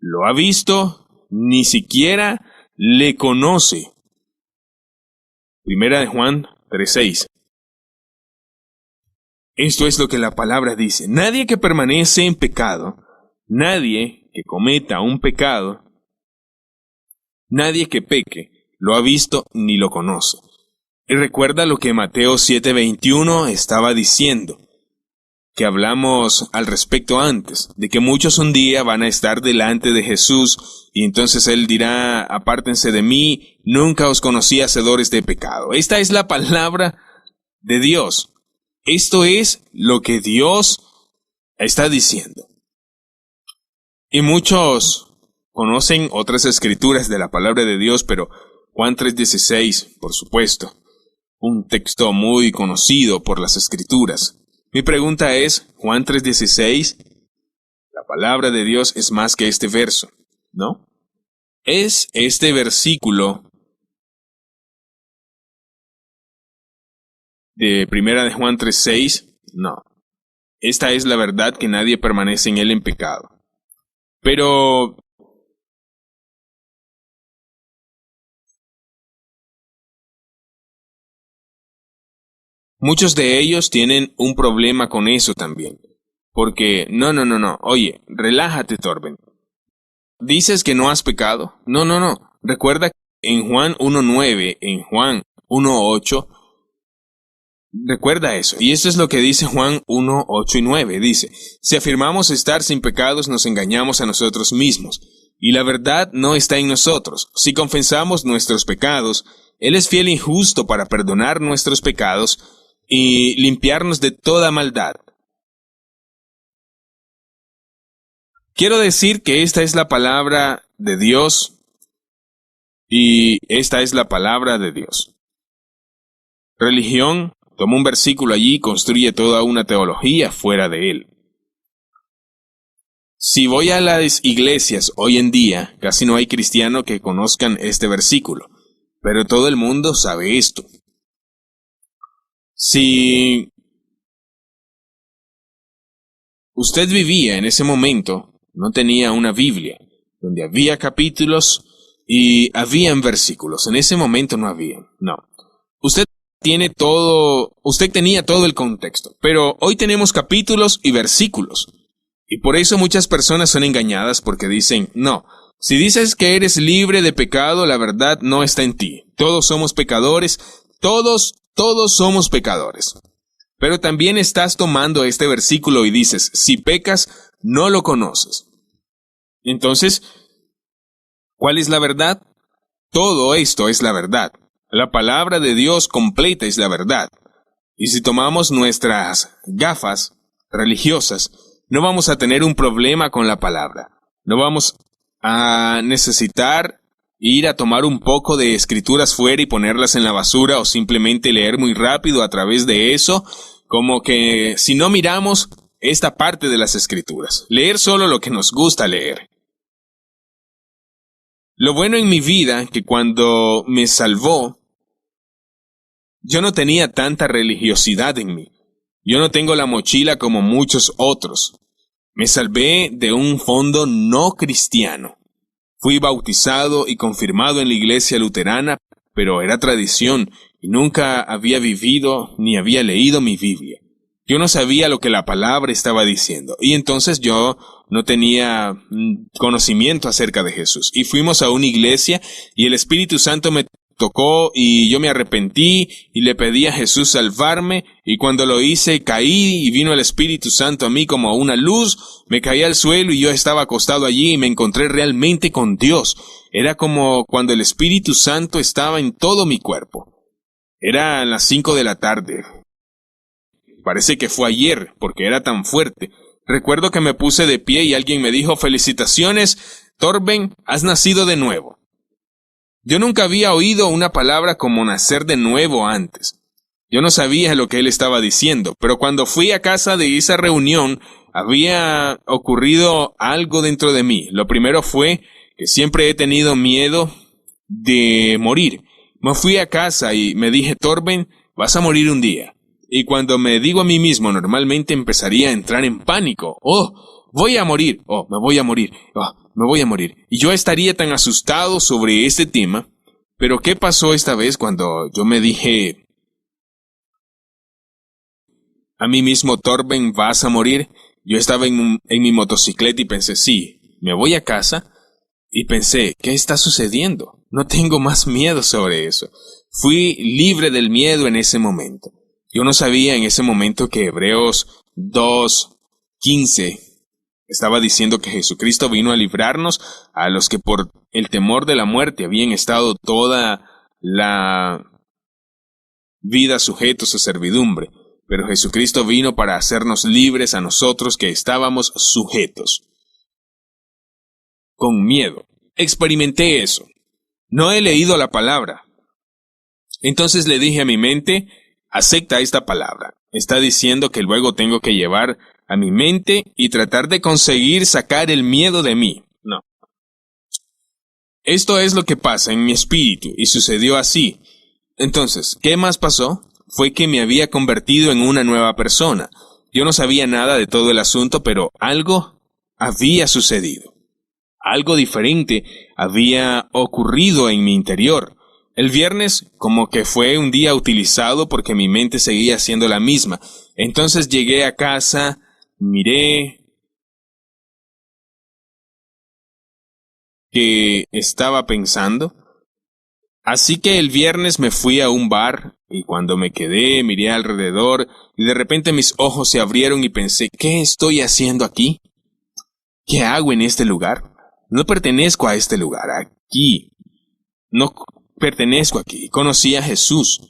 lo ha visto, ni siquiera le conoce. Primera de Juan 3:6. Esto es lo que la palabra dice. Nadie que permanece en pecado, nadie que cometa un pecado, nadie que peque, lo ha visto ni lo conoce. Y recuerda lo que Mateo 7:21 estaba diciendo, que hablamos al respecto antes, de que muchos un día van a estar delante de Jesús y entonces Él dirá, apártense de mí, nunca os conocí hacedores de pecado. Esta es la palabra de Dios. Esto es lo que Dios está diciendo. Y muchos conocen otras escrituras de la palabra de Dios, pero Juan 3:16, por supuesto, un texto muy conocido por las escrituras. Mi pregunta es, Juan 3:16, la palabra de Dios es más que este verso, ¿no? ¿Es este versículo de primera de Juan 3:6? No. Esta es la verdad, que nadie permanece en él en pecado. Pero muchos de ellos tienen un problema con eso también. Porque, no, oye, relájate, Torben. ¿Dices que no has pecado? No. Recuerda en Juan 1:9, en Juan 1:8, recuerda eso. Y esto es lo que dice Juan 1:8 y 9. Dice, si afirmamos estar sin pecados, nos engañamos a nosotros mismos, y la verdad no está en nosotros. Si confesamos nuestros pecados, Él es fiel y justo para perdonar nuestros pecados y limpiarnos de toda maldad. Quiero decir que esta es la palabra de Dios y esta es la palabra de Dios. Religión toma un versículo allí y construye toda una teología fuera de él. Si voy a las iglesias hoy en día, casi no hay cristiano que conozcan este versículo, pero todo el mundo sabe esto. Si usted vivía en ese momento, no tenía una Biblia, donde había capítulos y habían versículos. En ese momento no había, no. Usted tenía todo el contexto, pero hoy tenemos capítulos y versículos. Y por eso muchas personas son engañadas porque dicen, no, si dices que eres libre de pecado, la verdad no está en ti. Todos somos pecadores, todos somos pecadores. Pero también estás tomando este versículo y dices, si pecas, no lo conoces. Entonces, ¿cuál es la verdad? Todo esto es la verdad. La palabra de Dios completa es la verdad. Y si tomamos nuestras gafas religiosas, no vamos a tener un problema con la palabra. No vamos a necesitar ir a tomar un poco de escrituras fuera y ponerlas en la basura o simplemente leer muy rápido a través de eso, como que si no miramos esta parte de las escrituras. Leer solo lo que nos gusta leer. Lo bueno en mi vida, que cuando me salvó, yo no tenía tanta religiosidad en mí. Yo no tengo la mochila como muchos otros. Me salvé de un fondo no cristiano. Fui bautizado y confirmado en la iglesia luterana, pero era tradición y nunca había vivido ni había leído mi Biblia. Yo no sabía lo que la palabra estaba diciendo y entonces yo no tenía conocimiento acerca de Jesús. Y fuimos a una iglesia y el Espíritu Santo me tocó y yo me arrepentí y le pedí a Jesús salvarme y cuando lo hice caí y vino el Espíritu Santo a mí como una luz, me caí al suelo y yo estaba acostado allí y me encontré realmente con Dios. Era como cuando el Espíritu Santo estaba en todo mi cuerpo. Era las 5 de la tarde. Parece que fue ayer, porque era tan fuerte. Recuerdo que me puse de pie y alguien me dijo, felicitaciones, Torben, has nacido de nuevo. Yo nunca había oído una palabra como nacer de nuevo antes. Yo no sabía lo que él estaba diciendo, pero cuando fui a casa de esa reunión, había ocurrido algo dentro de mí. Lo primero fue que siempre he tenido miedo de morir. Me fui a casa y me dije, Torben, vas a morir un día. Y cuando me digo a mí mismo, normalmente empezaría a entrar en pánico. Oh, voy a morir. Oh, me voy a morir. Oh, me voy a morir. Y yo estaría tan asustado sobre este tema. Pero ¿qué pasó esta vez cuando yo me dije a mí mismo, Torben, vas a morir? Yo estaba en mi motocicleta y pensé, sí, me voy a casa. Y pensé, ¿qué está sucediendo? No tengo más miedo sobre eso. Fui libre del miedo en ese momento. Yo no sabía en ese momento que Hebreos 2:15 estaba diciendo que Jesucristo vino a librarnos a los que por el temor de la muerte habían estado toda la vida sujetos a servidumbre. Pero Jesucristo vino para hacernos libres a nosotros que estábamos sujetos. Con miedo. Experimenté eso. No he leído la palabra. Entonces le dije a mi mente, acepta esta palabra. Está diciendo que luego tengo que llevar a mi mente y tratar de conseguir sacar el miedo de mí. No. Esto es lo que pasa en mi espíritu y sucedió así. Entonces, ¿qué más pasó? Fue que me había convertido en una nueva persona. Yo no sabía nada de todo el asunto, pero algo había sucedido. Algo diferente había ocurrido en mi interior. El viernes como que fue un día utilizado porque mi mente seguía siendo la misma. Entonces llegué a casa, miré que estaba pensando. Así que el viernes me fui a un bar y cuando me quedé miré alrededor y de repente mis ojos se abrieron y pensé, ¿qué estoy haciendo aquí? ¿Qué hago en este lugar? No pertenezco a este lugar, aquí. No pertenezco aquí. Conocí a Jesús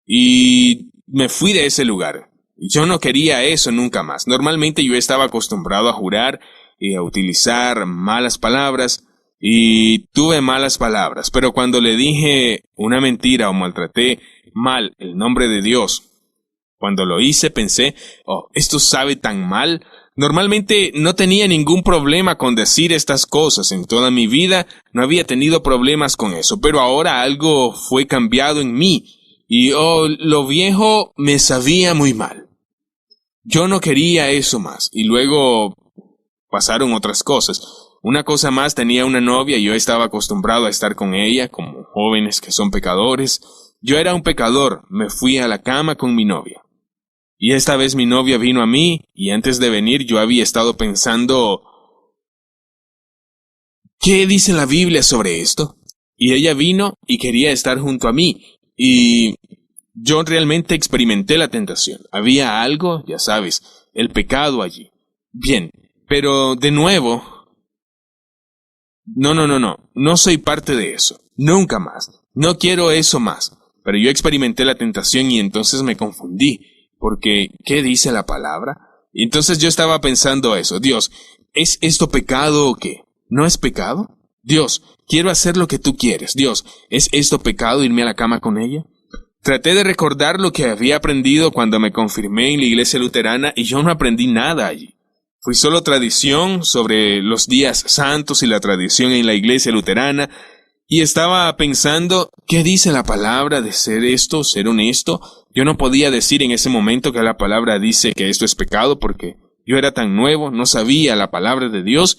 y me fui de ese lugar. Yo no quería eso nunca más. Normalmente yo estaba acostumbrado a jurar y a utilizar malas palabras y tuve malas palabras, pero cuando le dije una mentira o maltraté mal el nombre de Dios, cuando lo hice pensé, oh, esto sabe tan mal. Normalmente no tenía ningún problema con decir estas cosas. En toda mi vida no había tenido problemas con eso. Pero ahora algo fue cambiado en mí. Y lo viejo me sabía muy mal. Yo no quería eso más. Y luego pasaron otras cosas. Una cosa más, tenía una novia y yo estaba acostumbrado a estar con ella, como jóvenes que son pecadores. Yo era un pecador. Me fui a la cama con mi novia. Y esta vez mi novia vino a mí, y antes de venir yo había estado pensando, ¿qué dice la Biblia sobre esto? Y ella vino y quería estar junto a mí, y yo realmente experimenté la tentación. Había algo, ya sabes, el pecado allí. Bien, pero de nuevo, no soy parte de eso, nunca más, no quiero eso más. Pero yo experimenté la tentación y entonces me confundí. Porque, ¿qué dice la palabra? Y entonces yo estaba pensando eso. Dios, ¿es esto pecado o qué? ¿No es pecado? Dios, quiero hacer lo que tú quieres. Dios, ¿es esto pecado irme a la cama con ella? Traté de recordar lo que había aprendido cuando me confirmé en la iglesia luterana y yo no aprendí nada allí. Fui solo tradición sobre los días santos y la tradición en la iglesia luterana, y estaba pensando, ¿qué dice la palabra de ser esto, ser honesto? Yo no podía decir en ese momento que la palabra dice que esto es pecado porque yo era tan nuevo, no sabía la palabra de Dios.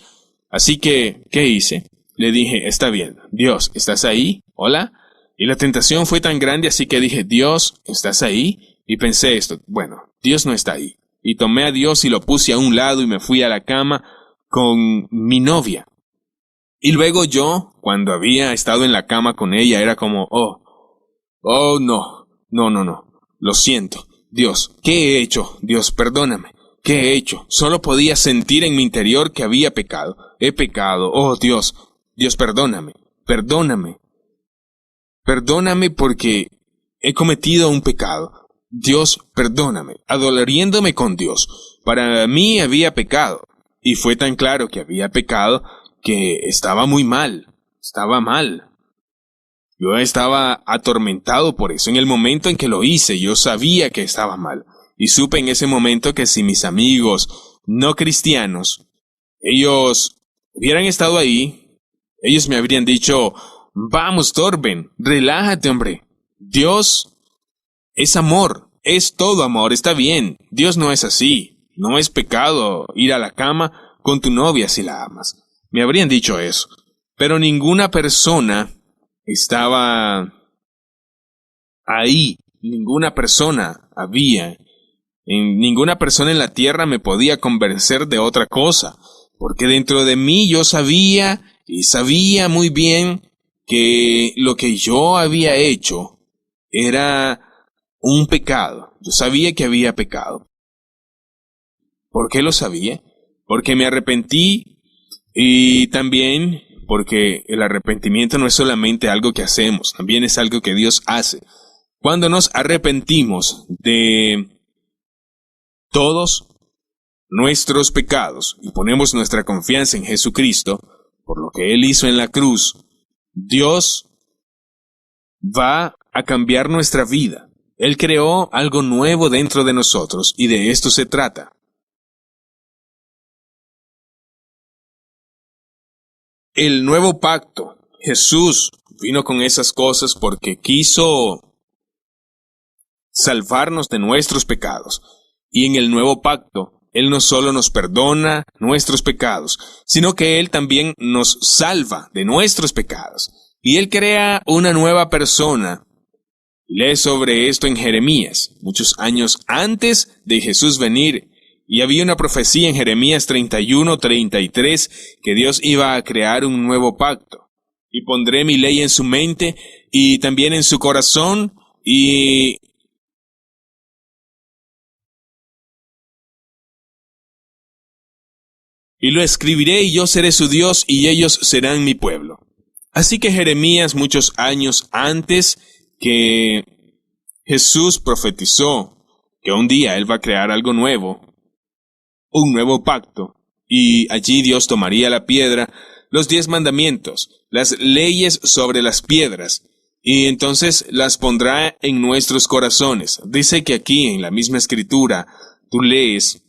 Así que, ¿qué hice? Le dije, está bien, Dios, ¿estás ahí? ¿Hola? Y la tentación fue tan grande, así que dije, Dios, ¿estás ahí? Y pensé esto, bueno, Dios no está ahí. Y tomé a Dios y lo puse a un lado y me fui a la cama con mi novia. Y luego yo, cuando había estado en la cama con ella, era como, no, lo siento. Dios, ¿qué he hecho? Dios, perdóname. ¿Qué he hecho? Solo podía sentir en mi interior que había pecado. He pecado. Oh, Dios, perdóname. Perdóname porque he cometido un pecado. Dios, perdóname, adoloriéndome con Dios. Para mí había pecado, y fue tan claro que había pecado que estaba muy mal, estaba mal. Yo estaba atormentado por eso. En el momento en que lo hice, yo sabía que estaba mal, y supe en ese momento que si mis amigos no cristianos, ellos hubieran estado ahí, ellos me habrían dicho, vamos, Torben, relájate, hombre. Dios es amor, es todo amor, está bien. Dios no es así. No es pecado ir a la cama con tu novia si la amas. Me habrían dicho eso. Pero ninguna persona estaba ahí. Ninguna persona había. Ninguna persona en la tierra me podía convencer de otra cosa. Porque dentro de mí yo sabía muy bien que lo que yo había hecho era un pecado. Yo sabía que había pecado. ¿Por qué lo sabía? Porque me arrepentí, y también porque el arrepentimiento no es solamente algo que hacemos, también es algo que Dios hace. Cuando nos arrepentimos de todos nuestros pecados y ponemos nuestra confianza en Jesucristo, por lo que Él hizo en la cruz, Dios va a cambiar nuestra vida. Él creó algo nuevo dentro de nosotros, y de esto se trata. El nuevo pacto. Jesús vino con esas cosas porque quiso salvarnos de nuestros pecados. Y en el nuevo pacto, Él no solo nos perdona nuestros pecados, sino que Él también nos salva de nuestros pecados. Y Él crea una nueva persona. Lee sobre esto en Jeremías, muchos años antes de Jesús venir, y había una profecía en Jeremías 31:33 que Dios iba a crear un nuevo pacto. Y pondré mi ley en su mente y también en su corazón, y lo escribiré, y yo seré su Dios y ellos serán mi pueblo. Así que Jeremías, muchos años antes que Jesús, profetizó que un día Él va a crear algo nuevo, un nuevo pacto, y allí Dios tomaría la piedra, los 10 mandamientos, las leyes sobre las piedras, y entonces las pondrá en nuestros corazones. Dice que aquí en la misma escritura, tú lees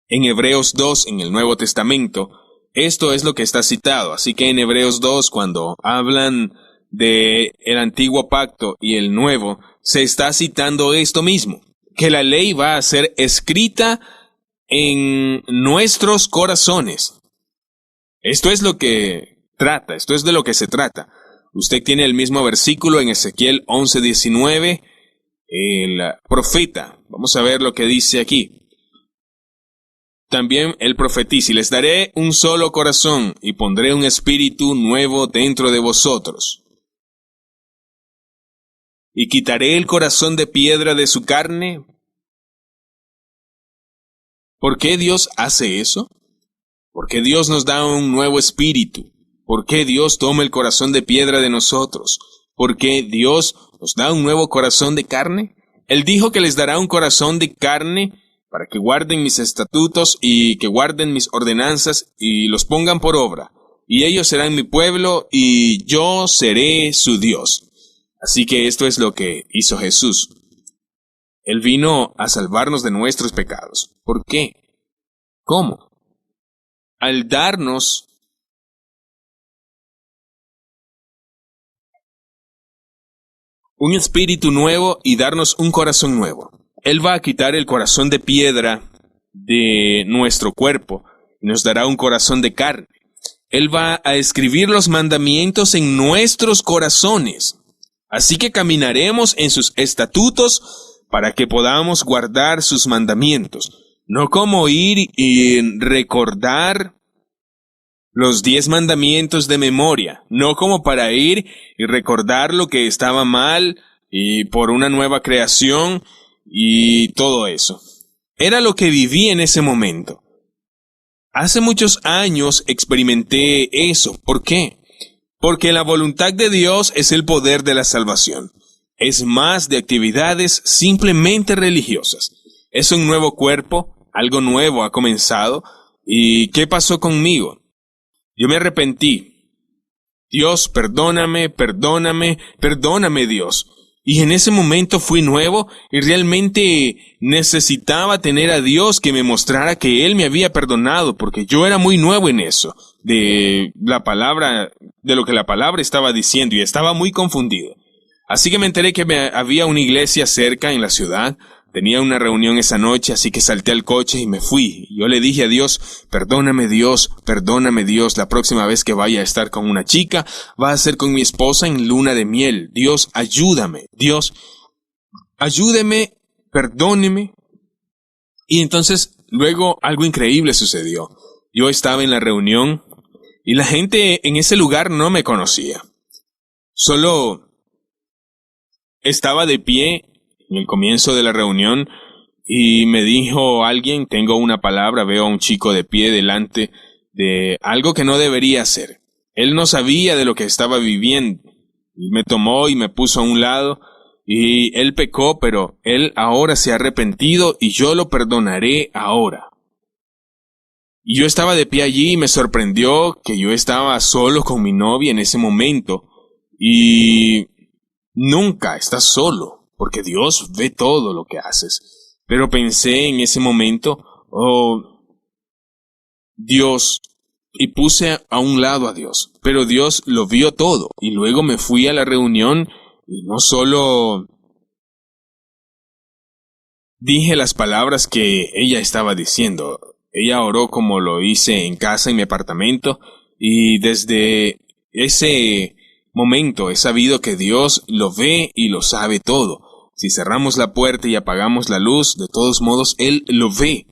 en Hebreos 2, en el Nuevo Testamento, esto es lo que está citado. Así que en Hebreos 2, cuando hablan de el antiguo pacto y el nuevo, se está citando esto mismo, que la ley va a ser escrita en nuestros corazones. Esto es lo que trata, esto es de lo que se trata. Usted tiene el mismo versículo en Ezequiel 11:19, el profeta. Vamos a ver lo que dice aquí. También él profetiza: y les daré un solo corazón, y pondré un espíritu nuevo dentro de vosotros. Y quitaré el corazón de piedra de su carne. ¿Por qué Dios hace eso? ¿Por qué Dios nos da un nuevo espíritu? ¿Por qué Dios toma el corazón de piedra de nosotros? ¿Por qué Dios nos da un nuevo corazón de carne? Él dijo que les dará un corazón de carne para que guarden mis estatutos y que guarden mis ordenanzas y los pongan por obra. Y ellos serán mi pueblo y yo seré su Dios. Así que esto es lo que hizo Jesús. Él vino a salvarnos de nuestros pecados. ¿Por qué? ¿Cómo? Al darnos un espíritu nuevo y darnos un corazón nuevo. Él va a quitar el corazón de piedra de nuestro cuerpo y nos dará un corazón de carne. Él va a escribir los mandamientos en nuestros corazones. Así que caminaremos en sus estatutos para que podamos guardar sus mandamientos. No como ir y recordar los 10 mandamientos de memoria. No como para ir y recordar lo que estaba mal y por una nueva creación y todo eso. Era lo que viví en ese momento. Hace muchos años experimenté eso. ¿Por qué? Porque la voluntad de Dios es el poder de la salvación. Es más de actividades simplemente religiosas. Es un nuevo cuerpo, algo nuevo ha comenzado. ¿Y qué pasó conmigo? Yo me arrepentí. Dios, perdóname, perdóname, perdóname, Dios. Y en ese momento fui nuevo y realmente necesitaba tener a Dios que me mostrara que Él me había perdonado, porque yo era muy nuevo en eso, de la palabra, de lo que la palabra estaba diciendo, y estaba muy confundido. Así que me enteré que había una iglesia cerca en la ciudad. Tenía una reunión esa noche, así que salté al coche y me fui. Yo le dije a Dios, perdóname Dios, la próxima vez que vaya a estar con una chica, va a ser con mi esposa en luna de miel. Dios, ayúdame, Dios, ayúdeme, perdóneme. Y entonces, luego algo increíble sucedió. Yo estaba en la reunión y la gente en ese lugar no me conocía. Solo estaba de pie en el comienzo de la reunión y me dijo alguien, tengo una palabra, veo a un chico de pie delante de algo que no debería hacer. Él no sabía de lo que estaba viviendo y me tomó y me puso a un lado y él pecó, pero él ahora se ha arrepentido y yo lo perdonaré ahora. Y yo estaba de pie allí y me sorprendió que yo estaba solo con mi novia en ese momento y nunca estás solo, porque Dios ve todo lo que haces. Pero pensé en ese momento, oh, Dios, y puse a un lado a Dios. Pero Dios lo vio todo. Y luego me fui a la reunión y no solo dije las palabras que ella estaba diciendo. Ella oró como lo hice en casa, en mi apartamento. Y desde ese momento he sabido que Dios lo ve y lo sabe todo. Si cerramos la puerta y apagamos la luz, de todos modos, Él lo ve.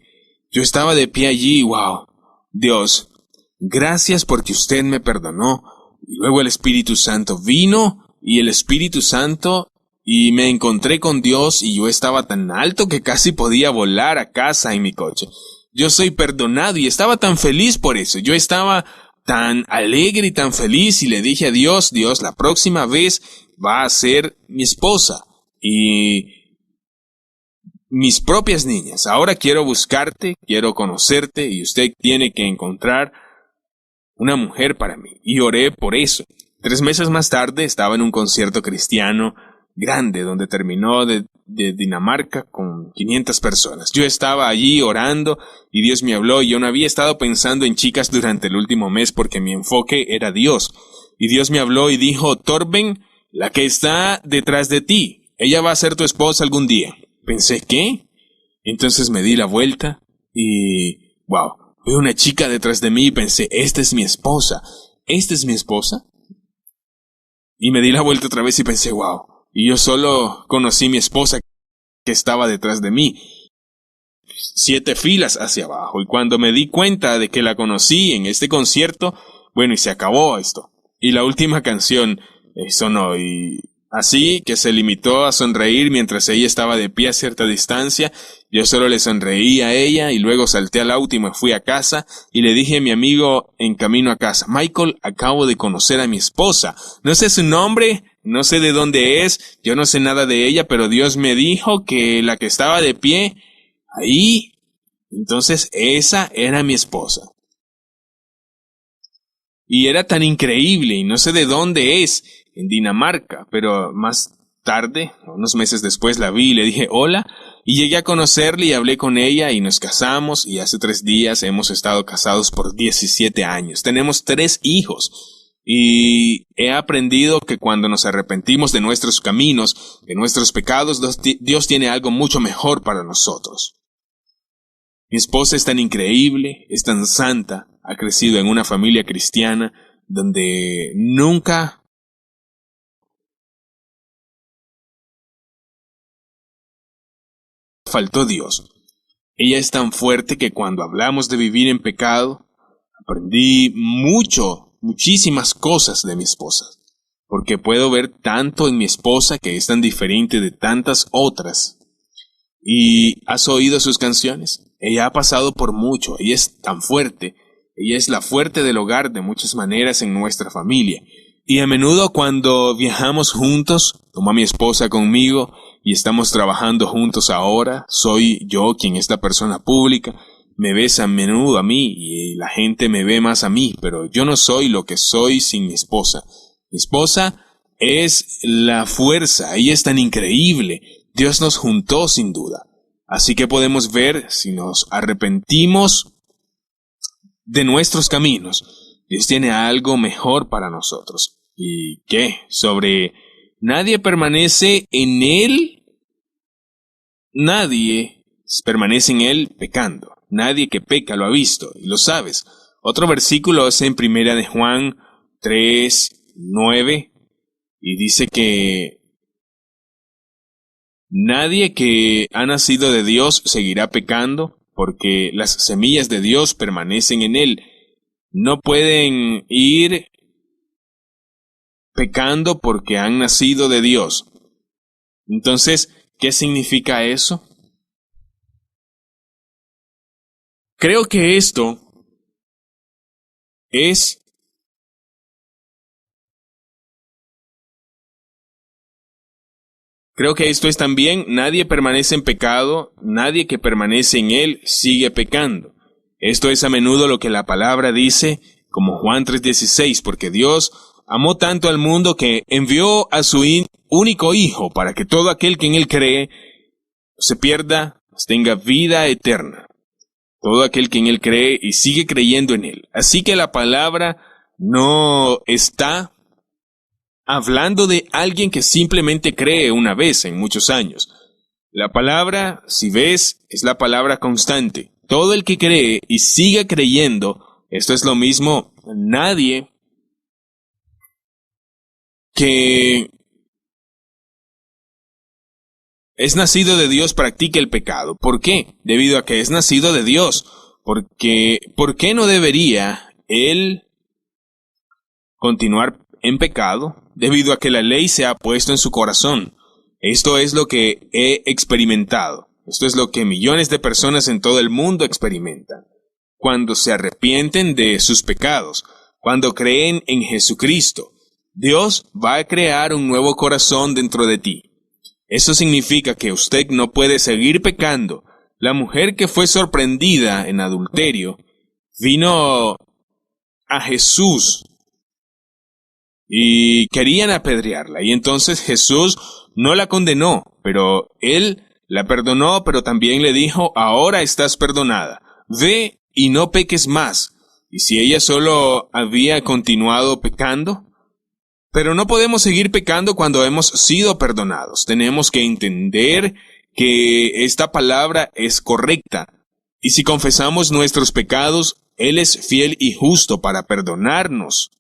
Yo estaba de pie allí, wow. Dios, gracias porque usted me perdonó. Y luego el Espíritu Santo vino, y el Espíritu Santo, y me encontré con Dios, y yo estaba tan alto que casi podía volar a casa en mi coche. Yo soy perdonado, y estaba tan feliz por eso. Yo estaba tan alegre y tan feliz, y le dije a Dios, Dios, la próxima vez va a ser mi esposa. Y mis propias niñas. Ahora quiero buscarte, quiero conocerte y usted tiene que encontrar una mujer para mí. Y oré por eso. 3 meses más tarde estaba en un concierto cristiano grande donde terminó de Dinamarca con 500 personas. Yo estaba allí orando y Dios me habló y yo no había estado pensando en chicas durante el último mes porque mi enfoque era Dios. Y Dios me habló y dijo, Torben, la que está detrás de ti, ella va a ser tu esposa algún día. Pensé, ¿qué? Entonces me di la vuelta y, wow, veo una chica detrás de mí y pensé, esta es mi esposa. ¿Esta es mi esposa? Y me di la vuelta otra vez y pensé, wow. Y yo solo conocí mi esposa que estaba detrás de mí. 7 filas hacia abajo. Y cuando me di cuenta de que la conocí en este concierto, bueno, y se acabó esto. Y la última canción sonó y así que se limitó a sonreír mientras ella estaba de pie a cierta distancia. Yo solo le sonreí a ella y luego salté al auto y me fui a casa y le dije a mi amigo en camino a casa, Michael, acabo de conocer a mi esposa. No sé su nombre, no sé de dónde es, yo no sé nada de ella, pero Dios me dijo que la que estaba de pie Ahí, entonces esa era mi esposa. Y era tan increíble, y no sé de dónde es, en Dinamarca, pero más tarde, unos meses después la vi y le dije hola, y llegué a conocerla y hablé con ella y nos casamos, y hace 3 días hemos estado casados por 17 años. Tenemos 3 hijos, y he aprendido que cuando nos arrepentimos de nuestros caminos, de nuestros pecados, Dios tiene algo mucho mejor para nosotros. Mi esposa es tan increíble, es tan santa, ha crecido en una familia cristiana donde nunca faltó Dios. Ella es tan fuerte que cuando hablamos de vivir en pecado, aprendí muchísimas cosas de mi esposa, porque puedo ver tanto en mi esposa que es tan diferente de tantas otras. ¿Y has oído sus canciones? Ella ha pasado por mucho, ella es tan fuerte. Ella es la fuerte del hogar de muchas maneras en nuestra familia. Y a menudo cuando viajamos juntos, tomo a mi esposa conmigo y estamos trabajando juntos ahora, soy yo quien es la persona pública, me ves a menudo a mí y la gente me ve más a mí, pero yo no soy lo que soy sin mi esposa. Mi esposa es la fuerza, ella es tan increíble, Dios nos juntó sin duda. Así que podemos ver si nos arrepentimos de nuestros caminos, Dios tiene algo mejor para nosotros. ¿Y qué? Sobre nadie permanece en Él, nadie permanece en Él pecando. Nadie que peca lo ha visto, y lo sabes. Otro versículo es en 1 de Juan 3:9, y dice que nadie que ha nacido de Dios seguirá pecando, porque las semillas de Dios permanecen en él. No pueden ir pecando porque han nacido de Dios. Entonces, ¿qué significa eso? Creo que esto es también, nadie permanece en pecado, nadie que permanece en él sigue pecando. Esto es a menudo lo que la palabra dice, como Juan 3:16, porque Dios amó tanto al mundo que envió a su único Hijo para que todo aquel que en él cree no se pierda, mas tenga vida eterna. Todo aquel que en él cree y sigue creyendo en él. Así que la palabra no está hablando de alguien que simplemente cree una vez en muchos años. La palabra, si ves, es la palabra constante. Todo el que cree y sigue creyendo, esto es lo mismo, nadie que es nacido de Dios practica el pecado. ¿Por qué? Debido a que es nacido de Dios. Porque, ¿por qué no debería él continuar en pecado? Debido a que la ley se ha puesto en su corazón. Esto es lo que he experimentado. Esto es lo que millones de personas en todo el mundo experimentan. Cuando se arrepienten de sus pecados, cuando creen en Jesucristo, Dios va a crear un nuevo corazón dentro de ti. Eso significa que usted no puede seguir pecando. La mujer que fue sorprendida en adulterio vino a Jesús y querían apedrearla. Y entonces Jesús no la condenó, pero él la perdonó, pero también le dijo, ahora estás perdonada. Ve y no peques más. Y si ella solo había continuado pecando, pero no podemos seguir pecando cuando hemos sido perdonados. Tenemos que entender que esta palabra es correcta. Y si confesamos nuestros pecados, Él es fiel y justo para perdonarnos.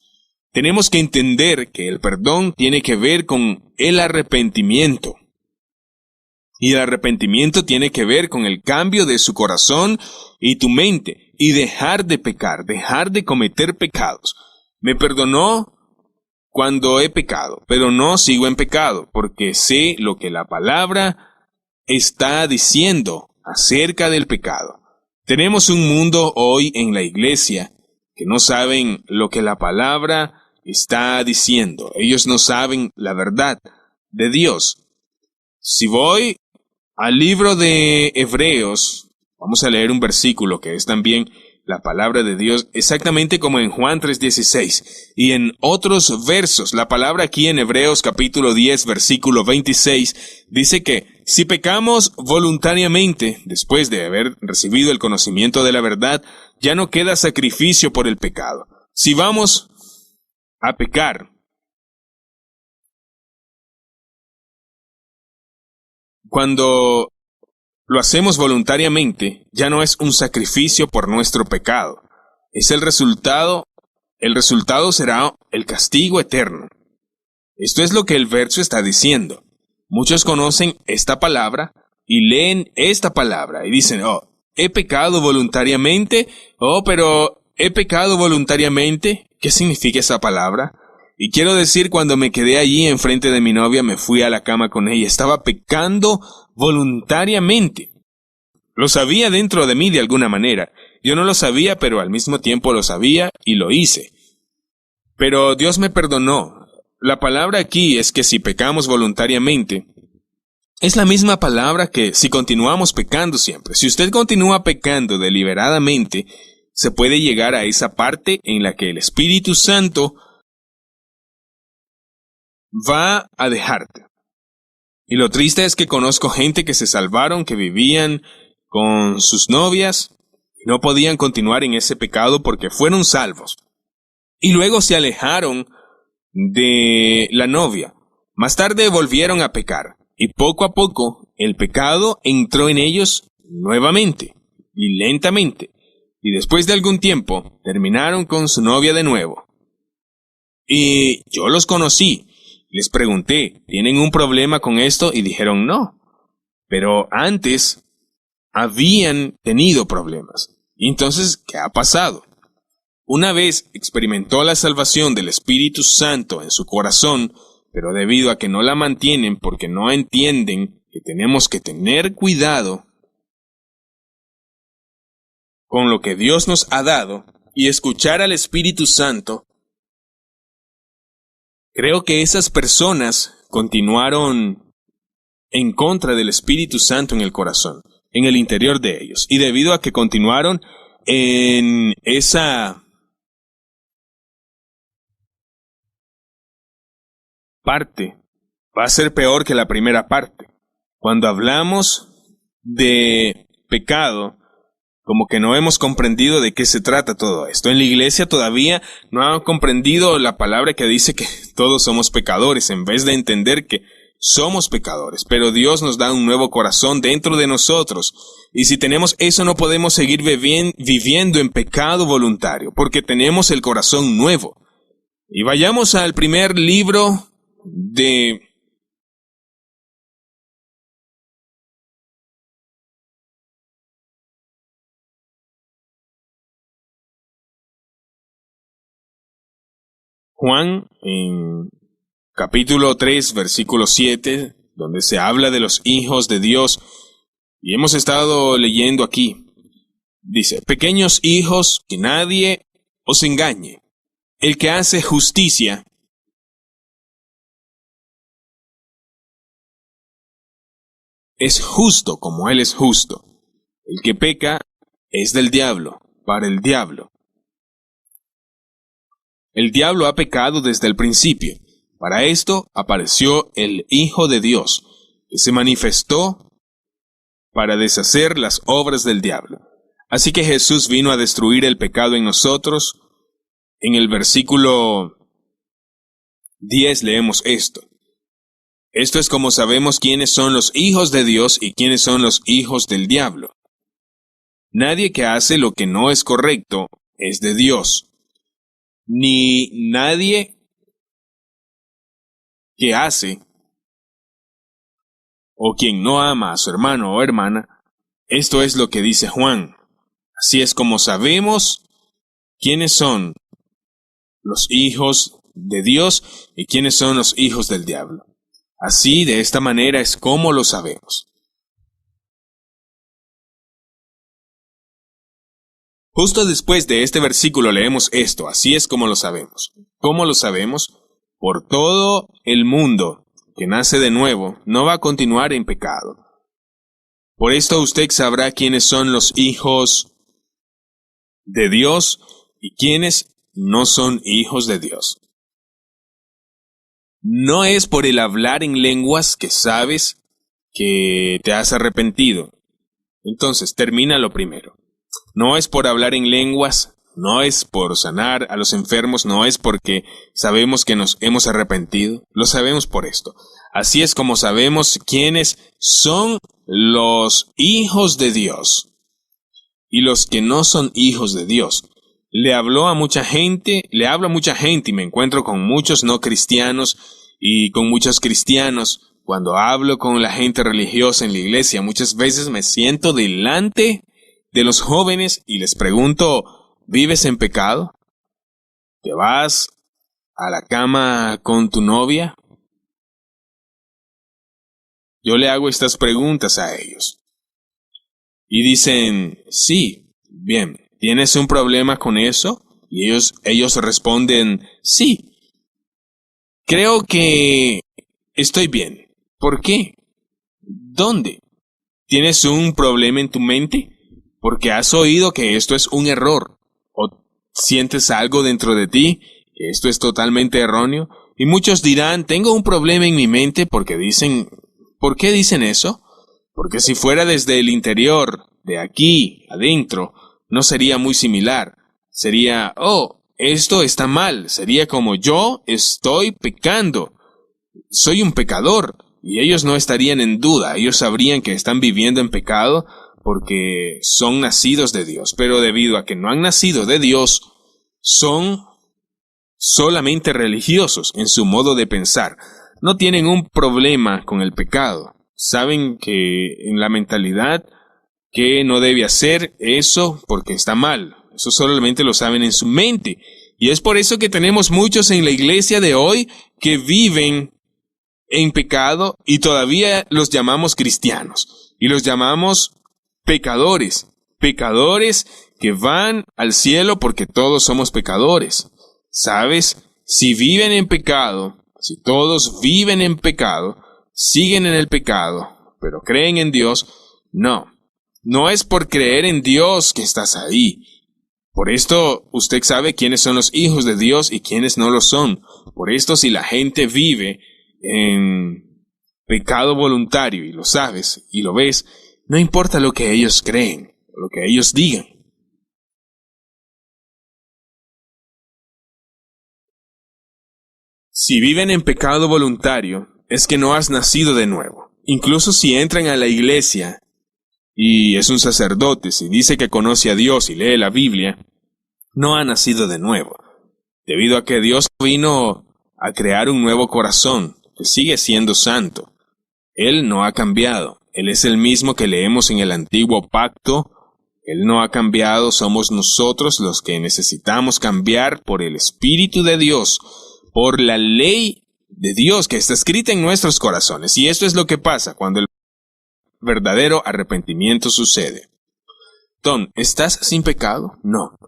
Tenemos que entender que el perdón tiene que ver con el arrepentimiento. Y el arrepentimiento tiene que ver con el cambio de su corazón y tu mente, y dejar de pecar, dejar de cometer pecados. Me perdonó cuando he pecado, pero no sigo en pecado, porque sé lo que la palabra está diciendo acerca del pecado. Tenemos un mundo hoy en la iglesia que no saben lo que la palabra está diciendo. Ellos no saben la verdad de Dios. Si voy al libro de Hebreos, Vamos a leer un versículo que es también la palabra de Dios, exactamente como en Juan 3:16. Y en otros versos, la palabra aquí en Hebreos capítulo 10, versículo 26, dice que si pecamos voluntariamente, después de haber recibido el conocimiento de la verdad, ya no queda sacrificio por el pecado. Si vamos a pecar, cuando lo hacemos voluntariamente, ya no es un sacrificio por nuestro pecado. Es el resultado será el castigo eterno. Esto es lo que el verso está diciendo. Muchos conocen esta palabra y leen esta palabra y dicen, he pecado voluntariamente, pero he pecado voluntariamente. ¿Qué significa esa palabra? Y quiero decir, cuando me quedé allí enfrente de mi novia, me fui a la cama con ella, estaba pecando voluntariamente. Lo sabía dentro de mí de alguna manera. Yo no lo sabía, pero al mismo tiempo lo sabía y lo hice. Pero Dios me perdonó. La palabra aquí es que si pecamos voluntariamente, es la misma palabra que si continuamos pecando siempre. Si usted continúa pecando deliberadamente, se puede llegar a esa parte en la que el Espíritu Santo va a dejarte. Y lo triste es que conozco gente que se salvaron, que vivían con sus novias y no podían continuar en ese pecado porque fueron salvos. Y luego se alejaron de la novia. Más tarde volvieron a pecar. Y poco a poco el pecado entró en ellos nuevamente y lentamente. Y después de algún tiempo terminaron con su novia de nuevo. Y yo los conocí. Les pregunté, ¿tienen un problema con esto? Y dijeron no. Pero antes habían tenido problemas. Y entonces, ¿qué ha pasado? Una vez experimentó la salvación del Espíritu Santo en su corazón, pero debido a que no la mantienen porque no entienden que tenemos que tener cuidado con lo que Dios nos ha dado y escuchar al Espíritu Santo, creo que esas personas continuaron en contra del Espíritu Santo en el corazón, en el interior de ellos. Y debido a que continuaron en esa parte, va a ser peor que la primera parte. Cuando hablamos de pecado, como que no hemos comprendido de qué se trata todo esto. En la iglesia todavía no han comprendido la palabra que dice que todos somos pecadores, en vez de entender que somos pecadores. Pero Dios nos da un nuevo corazón dentro de nosotros. Y si tenemos eso, no podemos seguir viviendo en pecado voluntario, porque tenemos el corazón nuevo. Y vayamos al primer libro de Juan, en capítulo 3, versículo 7, donde se habla de los hijos de Dios. Y hemos estado leyendo aquí. Dice, pequeños hijos, que nadie os engañe. El que hace justicia es justo como Él es justo. El que peca es del diablo, para el diablo. El diablo ha pecado desde el principio. Para esto apareció el Hijo de Dios, que se manifestó para deshacer las obras del diablo. Así que Jesús vino a destruir el pecado en nosotros. En el versículo 10 leemos esto. Esto es como sabemos quiénes son los hijos de Dios y quiénes son los hijos del diablo. Nadie que hace lo que no es correcto es de Dios, ni nadie que hace o quien no ama a su hermano o hermana. Esto es lo que dice Juan. Así es como sabemos quiénes son los hijos de Dios y quiénes son los hijos del diablo. Así, de esta manera es como lo sabemos. Justo después de este versículo leemos esto, así es como lo sabemos. ¿Cómo lo sabemos? Por todo el mundo que nace de nuevo no va a continuar en pecado. Por esto usted sabrá quiénes son los hijos de Dios y quiénes no son hijos de Dios. No es por el hablar en lenguas que sabes que te has arrepentido. Entonces, termina lo primero. No es por hablar en lenguas, no es por sanar a los enfermos, no es porque sabemos que nos hemos arrepentido. Lo sabemos por esto. Así es como sabemos quiénes son los hijos de Dios y los que no son hijos de Dios. Le hablo a mucha gente y me encuentro con muchos no cristianos y con muchos cristianos. Cuando hablo con la gente religiosa en la iglesia, muchas veces me siento delante de los jóvenes y les pregunto, ¿vives en pecado? ¿Te vas a la cama con tu novia? Yo le hago estas preguntas a ellos. Y dicen, sí, bien, ¿tienes un problema con eso? Y ellos responden, sí. Creo que estoy bien. ¿Por qué? ¿Dónde? ¿Tienes un problema en tu mente? Porque has oído que esto es un error. ¿O sientes algo dentro de ti que esto es totalmente erróneo? Y muchos dirán, tengo un problema en mi mente porque dicen, ¿por qué dicen eso? Porque si fuera desde el interior, de aquí, adentro, no sería muy similar. Sería, esto está mal. Sería como yo estoy pecando. Soy un pecador. Y ellos no estarían en duda. Ellos sabrían que están viviendo en pecado porque son nacidos de Dios. Pero debido a que no han nacido de Dios, son solamente religiosos en su modo de pensar. No tienen un problema con el pecado. Saben que en la mentalidad que no debe hacer eso porque está mal. Eso solamente lo saben en su mente. Y es por eso que tenemos muchos en la iglesia de hoy que viven en pecado y todavía los llamamos cristianos. Y los llamamos pecadores. Pecadores que van al cielo porque todos somos pecadores. ¿Sabes? Si viven en pecado, si todos viven en pecado, siguen en el pecado, pero creen en Dios, no es por creer en Dios que estás ahí. Por esto usted sabe quiénes son los hijos de Dios y quiénes no lo son. Por esto si la gente vive en pecado voluntario y lo sabes y lo ves, no importa lo que ellos creen, lo que ellos digan. Si viven en pecado voluntario, es que no has nacido de nuevo. Incluso si entran a la iglesia y es un sacerdote, si dice que conoce a Dios y lee la Biblia, no ha nacido de nuevo. Debido a que Dios vino a crear un nuevo corazón, que sigue siendo santo. Él no ha cambiado. Él es el mismo que leemos en el antiguo pacto. Él no ha cambiado. Somos nosotros los que necesitamos cambiar por el Espíritu de Dios, por la ley de Dios que está escrita en nuestros corazones. Y esto es lo que pasa cuando el verdadero arrepentimiento sucede. Don, ¿estás sin pecado? No.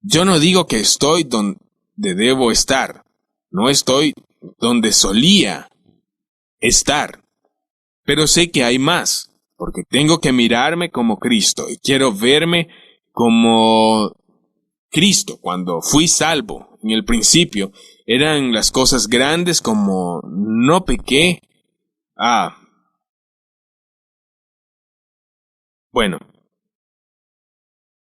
Yo no digo que estoy donde debo estar. No estoy donde solía estar. Pero sé que hay más, porque tengo que mirarme como Cristo y quiero verme como Cristo cuando fui salvo. En el principio eran las cosas grandes como no pequé. Bueno,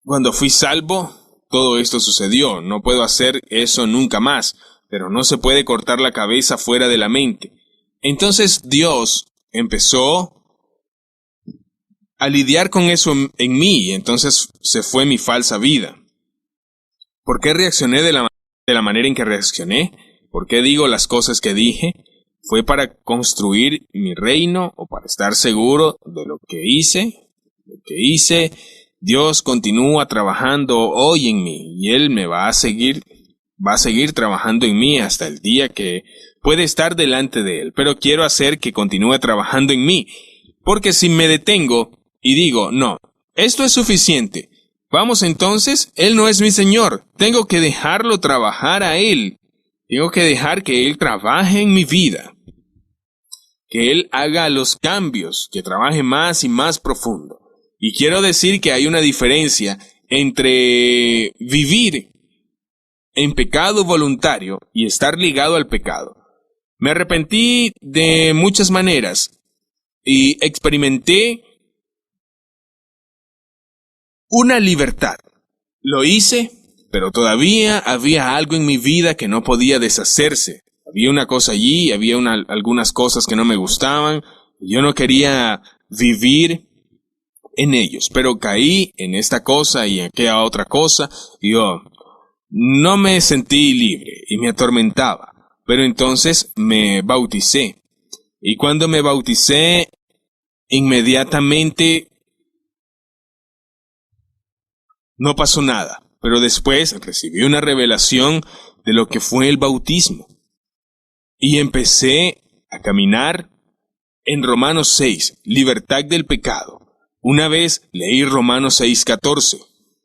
cuando fui salvo, todo esto sucedió. No puedo hacer eso nunca más, pero no se puede cortar la cabeza fuera de la mente. Entonces Dios empezó a lidiar con eso en mí, y entonces se fue mi falsa vida. ¿Por qué reaccioné de la manera en que reaccioné? ¿Por qué digo las cosas que dije? ¿Fue para construir mi reino o para estar seguro de lo que hice? Dios continúa trabajando hoy en mí y Él me va a seguir trabajando en mí hasta el día que puede estar delante de Él. Pero quiero hacer que continúe trabajando en mí, porque si me detengo y digo, no, esto es suficiente, vamos entonces, Él no es mi Señor, tengo que dejarlo trabajar a Él, tengo que dejar que Él trabaje en mi vida, que Él haga los cambios, que trabaje más y más profundo. Y quiero decir que hay una diferencia entre vivir en pecado voluntario y estar ligado al pecado. Me arrepentí de muchas maneras y experimenté una libertad. Lo hice, pero todavía había algo en mi vida que no podía deshacerse. Había una cosa allí, había algunas cosas que no me gustaban. Yo no quería vivir en ellos, pero caí en esta cosa y en aquella otra cosa. Y yo no me sentí libre y me atormentaba. Pero entonces me bauticé. Y cuando me bauticé, inmediatamente no pasó nada. Pero después recibí una revelación de lo que fue el bautismo. Y empecé a caminar en Romanos 6, libertad del pecado. Una vez leí Romanos 6:14.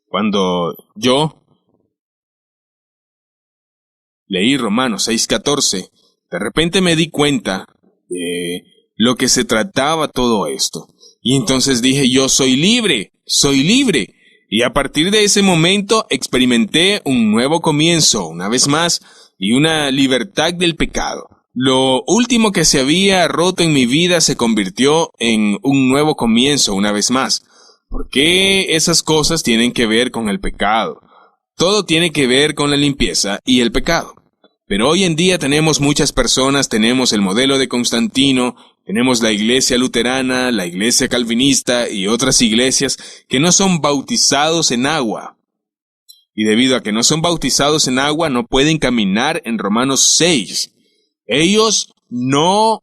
Cuando yo leí Romanos 6:14, de repente me di cuenta de lo que se trataba todo esto. Y entonces dije, yo soy libre, soy libre. Y a partir de ese momento experimenté un nuevo comienzo, una vez más, y una libertad del pecado. Lo último que se había roto en mi vida se convirtió en un nuevo comienzo, una vez más. ¿Por qué esas cosas tienen que ver con el pecado? Todo tiene que ver con la limpieza y el pecado. Pero hoy en día tenemos muchas personas, tenemos el modelo de Constantino, tenemos la iglesia luterana, la iglesia calvinista y otras iglesias que no son bautizados en agua. Y debido a que no son bautizados en agua, no pueden caminar en Romanos 6. Ellos no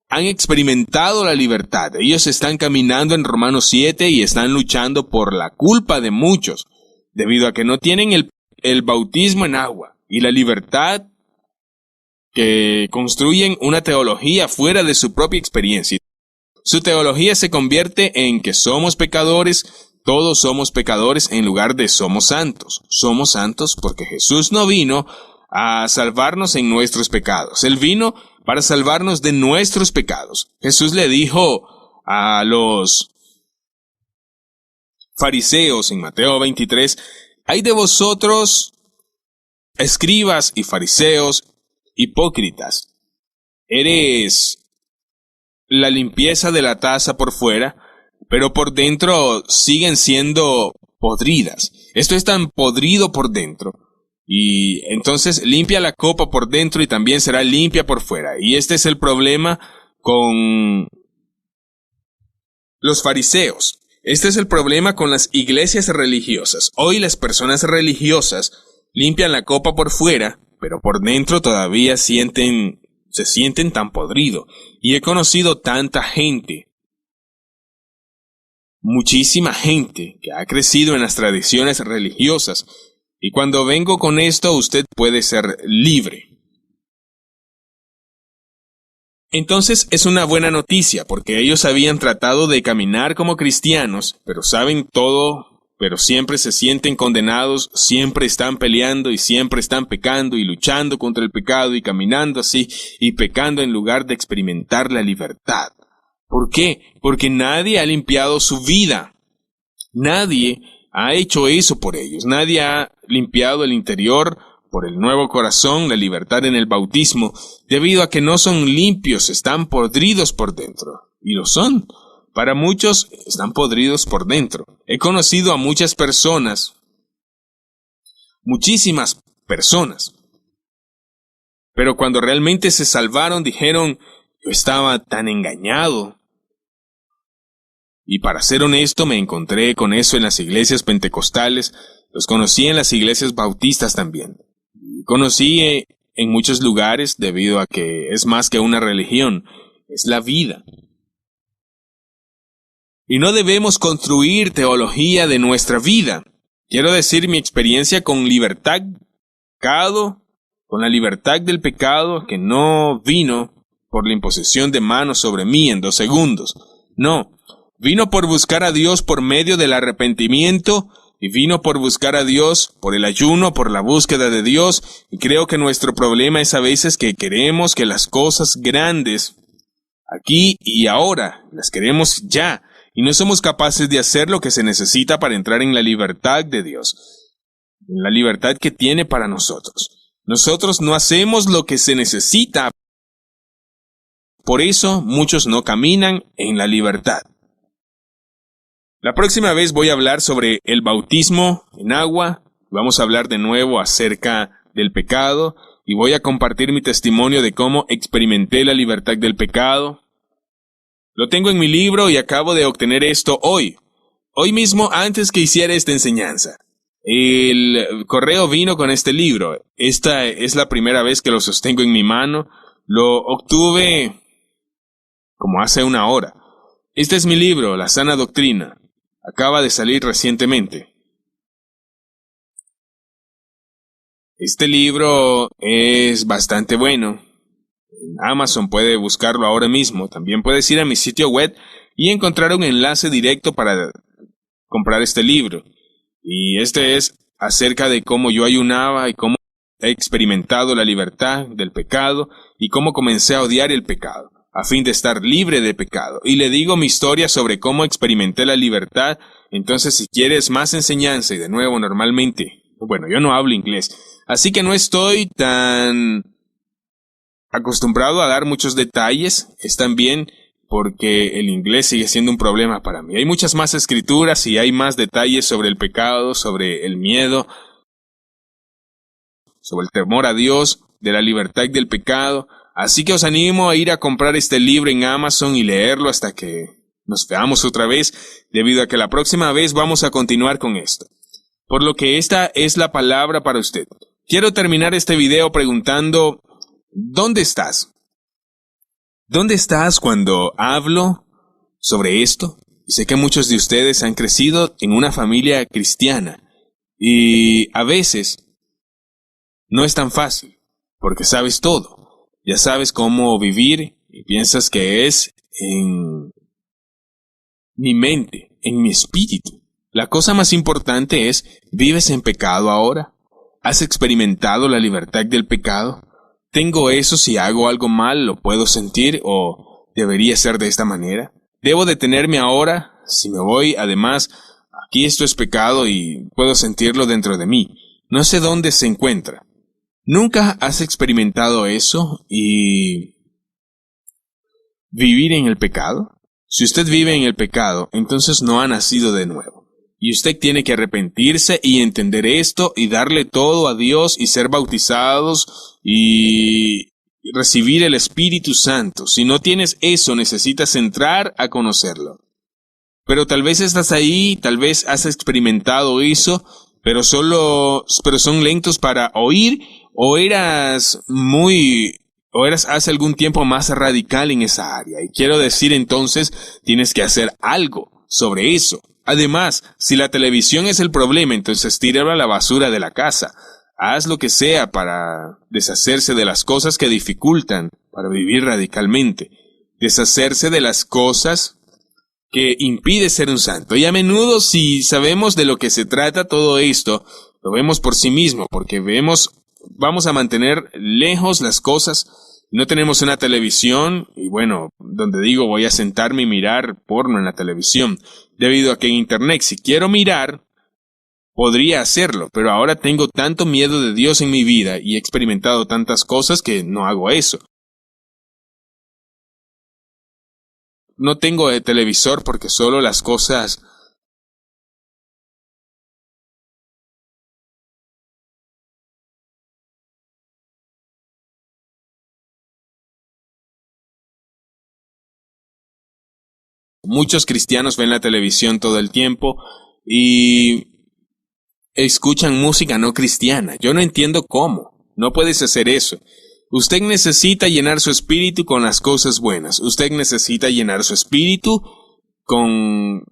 han experimentado la libertad. Ellos están caminando en Romanos 7 y están luchando por la culpa de muchos, debido a que no tienen el bautismo en agua y la libertad, que construyen una teología fuera de su propia experiencia. Su teología se convierte en que somos pecadores, todos somos pecadores en lugar de somos santos. Somos santos porque Jesús no vino a salvarnos en nuestros pecados. Él vino para salvarnos de nuestros pecados. Jesús le dijo a los fariseos en Mateo 23, «Ay de vosotros, escribas y fariseos, hipócritas, eres la limpieza de la taza por fuera, pero por dentro siguen siendo podridas». Esto es tan podrido por dentro. Y entonces limpia la copa por dentro y también será limpia por fuera. Y este es el problema con los fariseos. Este es el problema con las iglesias religiosas. Hoy las personas religiosas limpian la copa por fuera, pero por dentro todavía se sienten tan podrido. Y he conocido tanta gente, muchísima gente que ha crecido en las tradiciones religiosas. Y cuando vengo con esto, usted puede ser libre. Entonces es una buena noticia, porque ellos habían tratado de caminar como cristianos, pero saben todo, pero siempre se sienten condenados, siempre están peleando y siempre están pecando y luchando contra el pecado y caminando así y pecando en lugar de experimentar la libertad. ¿Por qué? Porque nadie ha limpiado su vida. Nadie ha hecho eso por ellos. Nadie ha limpiado el interior por el nuevo corazón, la libertad en el bautismo, debido a que no son limpios, están podridos por dentro. Y lo son. Para muchos están podridos por dentro. He conocido a muchas personas, muchísimas personas, pero cuando realmente se salvaron dijeron, yo estaba tan engañado. Y para ser honesto, me encontré con eso en las iglesias pentecostales, los conocí en las iglesias bautistas también. Conocí en muchos lugares debido a que es más que una religión, es la vida. Y no debemos construir teología de nuestra vida. Quiero decir mi experiencia con libertad, pecado, con la libertad del pecado que no vino por la imposición de manos sobre mí en 2 segundos. No. Vino por buscar a Dios por medio del arrepentimiento y vino por buscar a Dios por el ayuno, por la búsqueda de Dios. Y creo que nuestro problema es a veces que queremos que las cosas grandes aquí y ahora, las queremos ya, y no somos capaces de hacer lo que se necesita para entrar en la libertad de Dios, en la libertad que tiene para nosotros. Nosotros no hacemos lo que se necesita, por eso muchos no caminan en la libertad. La próxima vez voy a hablar sobre el bautismo en agua, vamos a hablar de nuevo acerca del pecado, y voy a compartir mi testimonio de cómo experimenté la libertad del pecado. Lo tengo en mi libro y acabo de obtener esto hoy mismo antes que hiciera esta enseñanza. El correo vino con este libro. Esta es la primera vez que lo sostengo en mi mano. Lo obtuve como hace una hora. Este es mi libro, La Sana Doctrina. Acaba de salir recientemente. Este libro es bastante bueno. En Amazon puede buscarlo ahora mismo. También puedes ir a mi sitio web y encontrar un enlace directo para comprar este libro. Y este es acerca de cómo yo ayunaba y cómo he experimentado la libertad del pecado y cómo comencé a odiar el pecado, a fin de estar libre de pecado. Y le digo mi historia sobre cómo experimenté la libertad. Entonces, si quieres más enseñanza, y de nuevo, normalmente, bueno, yo no hablo inglés, así que no estoy tan acostumbrado a dar muchos detalles. Es también porque el inglés sigue siendo un problema para mí. Hay muchas más escrituras y hay más detalles sobre el pecado, sobre el miedo, sobre el temor a Dios, de la libertad del pecado. Así que os animo a ir a comprar este libro en Amazon y leerlo hasta que nos veamos otra vez, debido a que la próxima vez vamos a continuar con esto. Por lo que esta es la palabra para usted. Quiero terminar este video preguntando, ¿dónde estás? ¿Dónde estás cuando hablo sobre esto? Y sé que muchos de ustedes han crecido en una familia cristiana y a veces no es tan fácil, porque sabes todo. Ya sabes cómo vivir y piensas que es en mi mente, en mi espíritu. La cosa más importante es, ¿vives en pecado ahora? ¿Has experimentado la libertad del pecado? ¿Tengo eso si hago algo mal? ¿Lo puedo sentir o debería ser de esta manera? ¿Debo detenerme ahora? Si me voy, además, aquí esto es pecado y puedo sentirlo dentro de mí. No sé dónde se encuentra. ¿Nunca has experimentado eso y vivir en el pecado? Si usted vive en el pecado, entonces no ha nacido de nuevo. Y usted tiene que arrepentirse y entender esto y darle todo a Dios y ser bautizados y recibir el Espíritu Santo. Si no tienes eso, necesitas entrar a conocerlo. Pero tal vez estás ahí, tal vez has experimentado eso, pero son lentos para oír, o eras hace algún tiempo más radical en esa área. Y quiero decir entonces, tienes que hacer algo sobre eso. Además, si la televisión es el problema, entonces tírala a la basura de la casa. Haz lo que sea para deshacerse de las cosas que dificultan para vivir radicalmente. Deshacerse de las cosas que impide ser un santo. Y a menudo, si sabemos de lo que se trata todo esto, lo vemos por sí mismo, porque vamos a mantener lejos las cosas. No tenemos una televisión, y bueno, donde digo voy a sentarme y mirar porno en la televisión, debido a que en internet, si quiero mirar, podría hacerlo, pero ahora tengo tanto miedo de Dios en mi vida y he experimentado tantas cosas que no hago eso. No tengo televisor porque solo las cosas muchos cristianos ven la televisión todo el tiempo y escuchan música no cristiana. Yo no entiendo cómo. No puedes hacer eso. Usted necesita llenar su espíritu con las cosas buenas. Usted necesita llenar su espíritu con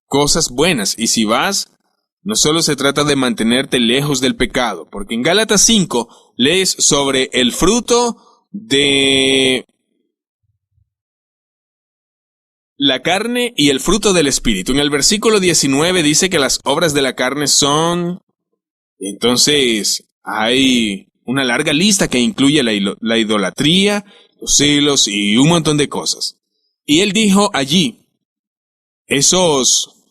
cosas buenas. Y si vas, no solo se trata de mantenerte lejos del pecado, porque en Gálatas 5 lees sobre el fruto de la carne y el fruto del Espíritu. En el versículo 19 dice que las obras de la carne son... Entonces, hay una larga lista que incluye la idolatría, los celos y un montón de cosas. Y él dijo allí, esos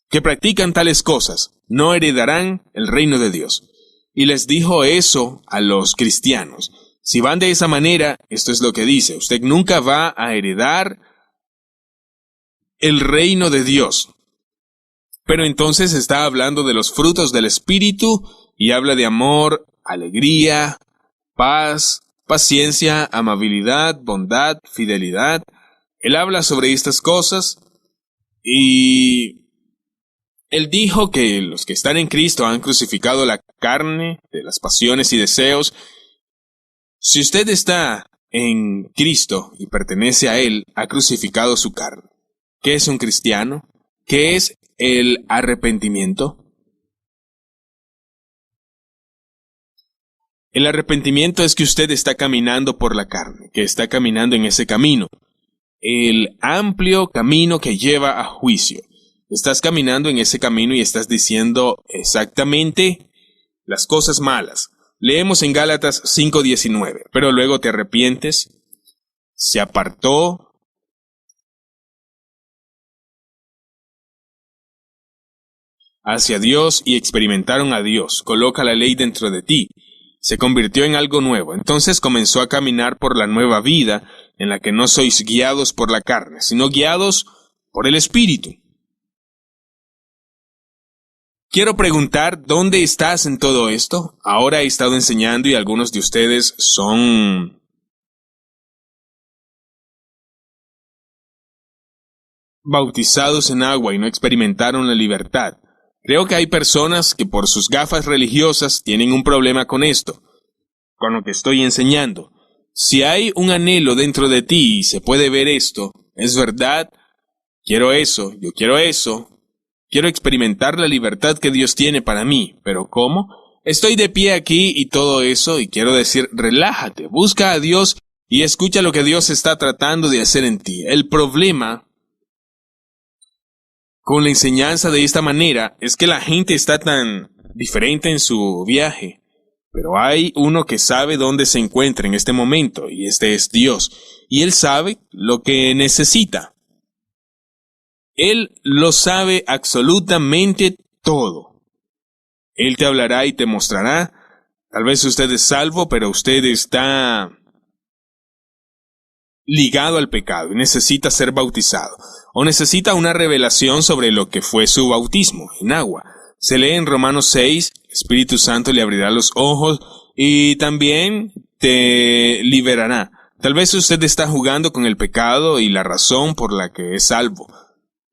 que practican tales cosas no heredarán el reino de Dios. Y les dijo eso a los cristianos. Si van de esa manera, esto es lo que dice, usted nunca va a heredar el reino de Dios. Pero entonces está hablando de los frutos del Espíritu y habla de amor, alegría, paz, paciencia, amabilidad, bondad, fidelidad. Él habla sobre estas cosas y él dijo que los que están en Cristo han crucificado la carne de las pasiones y deseos. Si usted está en Cristo y pertenece a Él, ha crucificado su carne. ¿Qué es un cristiano? ¿Qué es el arrepentimiento? El arrepentimiento es que usted está caminando por la carne, que está caminando en ese camino. El amplio camino que lleva a juicio. Estás caminando en ese camino y estás diciendo exactamente las cosas malas. Leemos en Gálatas 5:19, pero luego te arrepientes, se apartó hacia Dios y experimentaron a Dios, coloca la ley dentro de ti, se convirtió en algo nuevo, entonces comenzó a caminar por la nueva vida en la que no sois guiados por la carne, sino guiados por el Espíritu. Quiero preguntar, ¿dónde estás en todo esto? Ahora he estado enseñando y algunos de ustedes son bautizados en agua y no experimentaron la libertad. Creo que hay personas que por sus gafas religiosas tienen un problema con esto, con lo que estoy enseñando. Si hay un anhelo dentro de ti y se puede ver esto, es verdad, quiero eso, yo quiero eso. Quiero experimentar la libertad que Dios tiene para mí, pero ¿cómo? Estoy de pie aquí y todo eso, y quiero decir, relájate, busca a Dios y escucha lo que Dios está tratando de hacer en ti. El problema con la enseñanza de esta manera es que la gente está tan diferente en su viaje, pero hay uno que sabe dónde se encuentra en este momento, y este es Dios, y Él sabe lo que necesita. Él lo sabe absolutamente todo. Él te hablará y te mostrará. Tal vez usted es salvo, pero usted está ligado al pecado y necesita ser bautizado. O necesita una revelación sobre lo que fue su bautismo en agua. Se lee en Romanos 6, el Espíritu Santo le abrirá los ojos y también te liberará. Tal vez usted está jugando con el pecado y la razón por la que es salvo.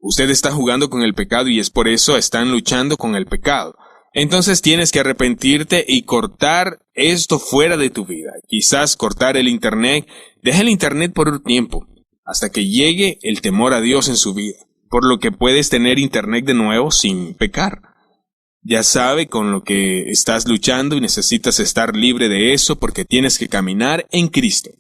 Usted está jugando con el pecado y es por eso están luchando con el pecado. Entonces tienes que arrepentirte y cortar esto fuera de tu vida. Quizás cortar el internet. Deja el internet por un tiempo, hasta que llegue el temor a Dios en su vida, por lo que puedes tener internet de nuevo sin pecar. Ya sabe con lo que estás luchando y necesitas estar libre de eso porque tienes que caminar en Cristo.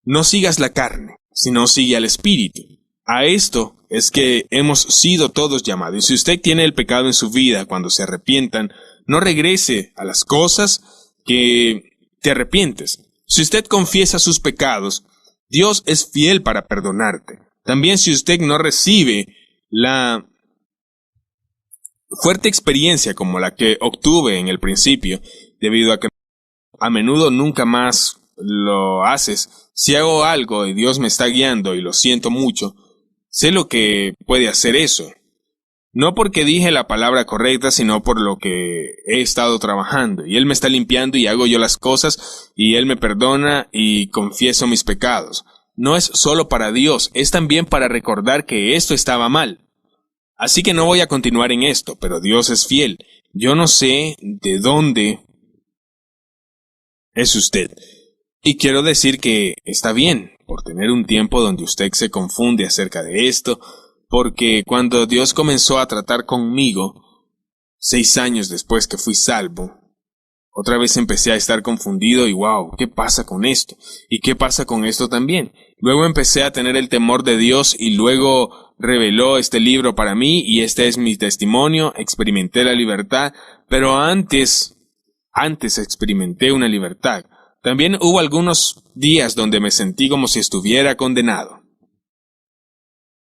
No sigas la carne, sino sigue al Espíritu. A esto es que hemos sido todos llamados. Y si usted tiene el pecado en su vida, cuando se arrepientan, no regrese a las cosas que te arrepientes. Si usted confiesa sus pecados, Dios es fiel para perdonarte. También si usted no recibe la fuerte experiencia como la que obtuve en el principio, debido a que a menudo nunca más lo haces. Si hago algo y Dios me está guiando y lo siento mucho, sé lo que puede hacer eso. No porque dije la palabra correcta, sino por lo que he estado trabajando. Y Él me está limpiando y hago yo las cosas y Él me perdona y confieso mis pecados. No es solo para Dios, es también para recordar que esto estaba mal. Así que no voy a continuar en esto, pero Dios es fiel. Yo no sé de dónde es usted. Y quiero decir que está bien por tener un tiempo donde usted se confunde acerca de esto, porque cuando Dios comenzó a tratar conmigo, 6 años después que fui salvo, otra vez empecé a estar confundido y wow, ¿qué pasa con esto? ¿Y qué pasa con esto también? Luego empecé a tener el temor de Dios y luego reveló este libro para mí y este es mi testimonio, experimenté la libertad, pero antes experimenté una libertad. También hubo algunos días donde me sentí como si estuviera condenado.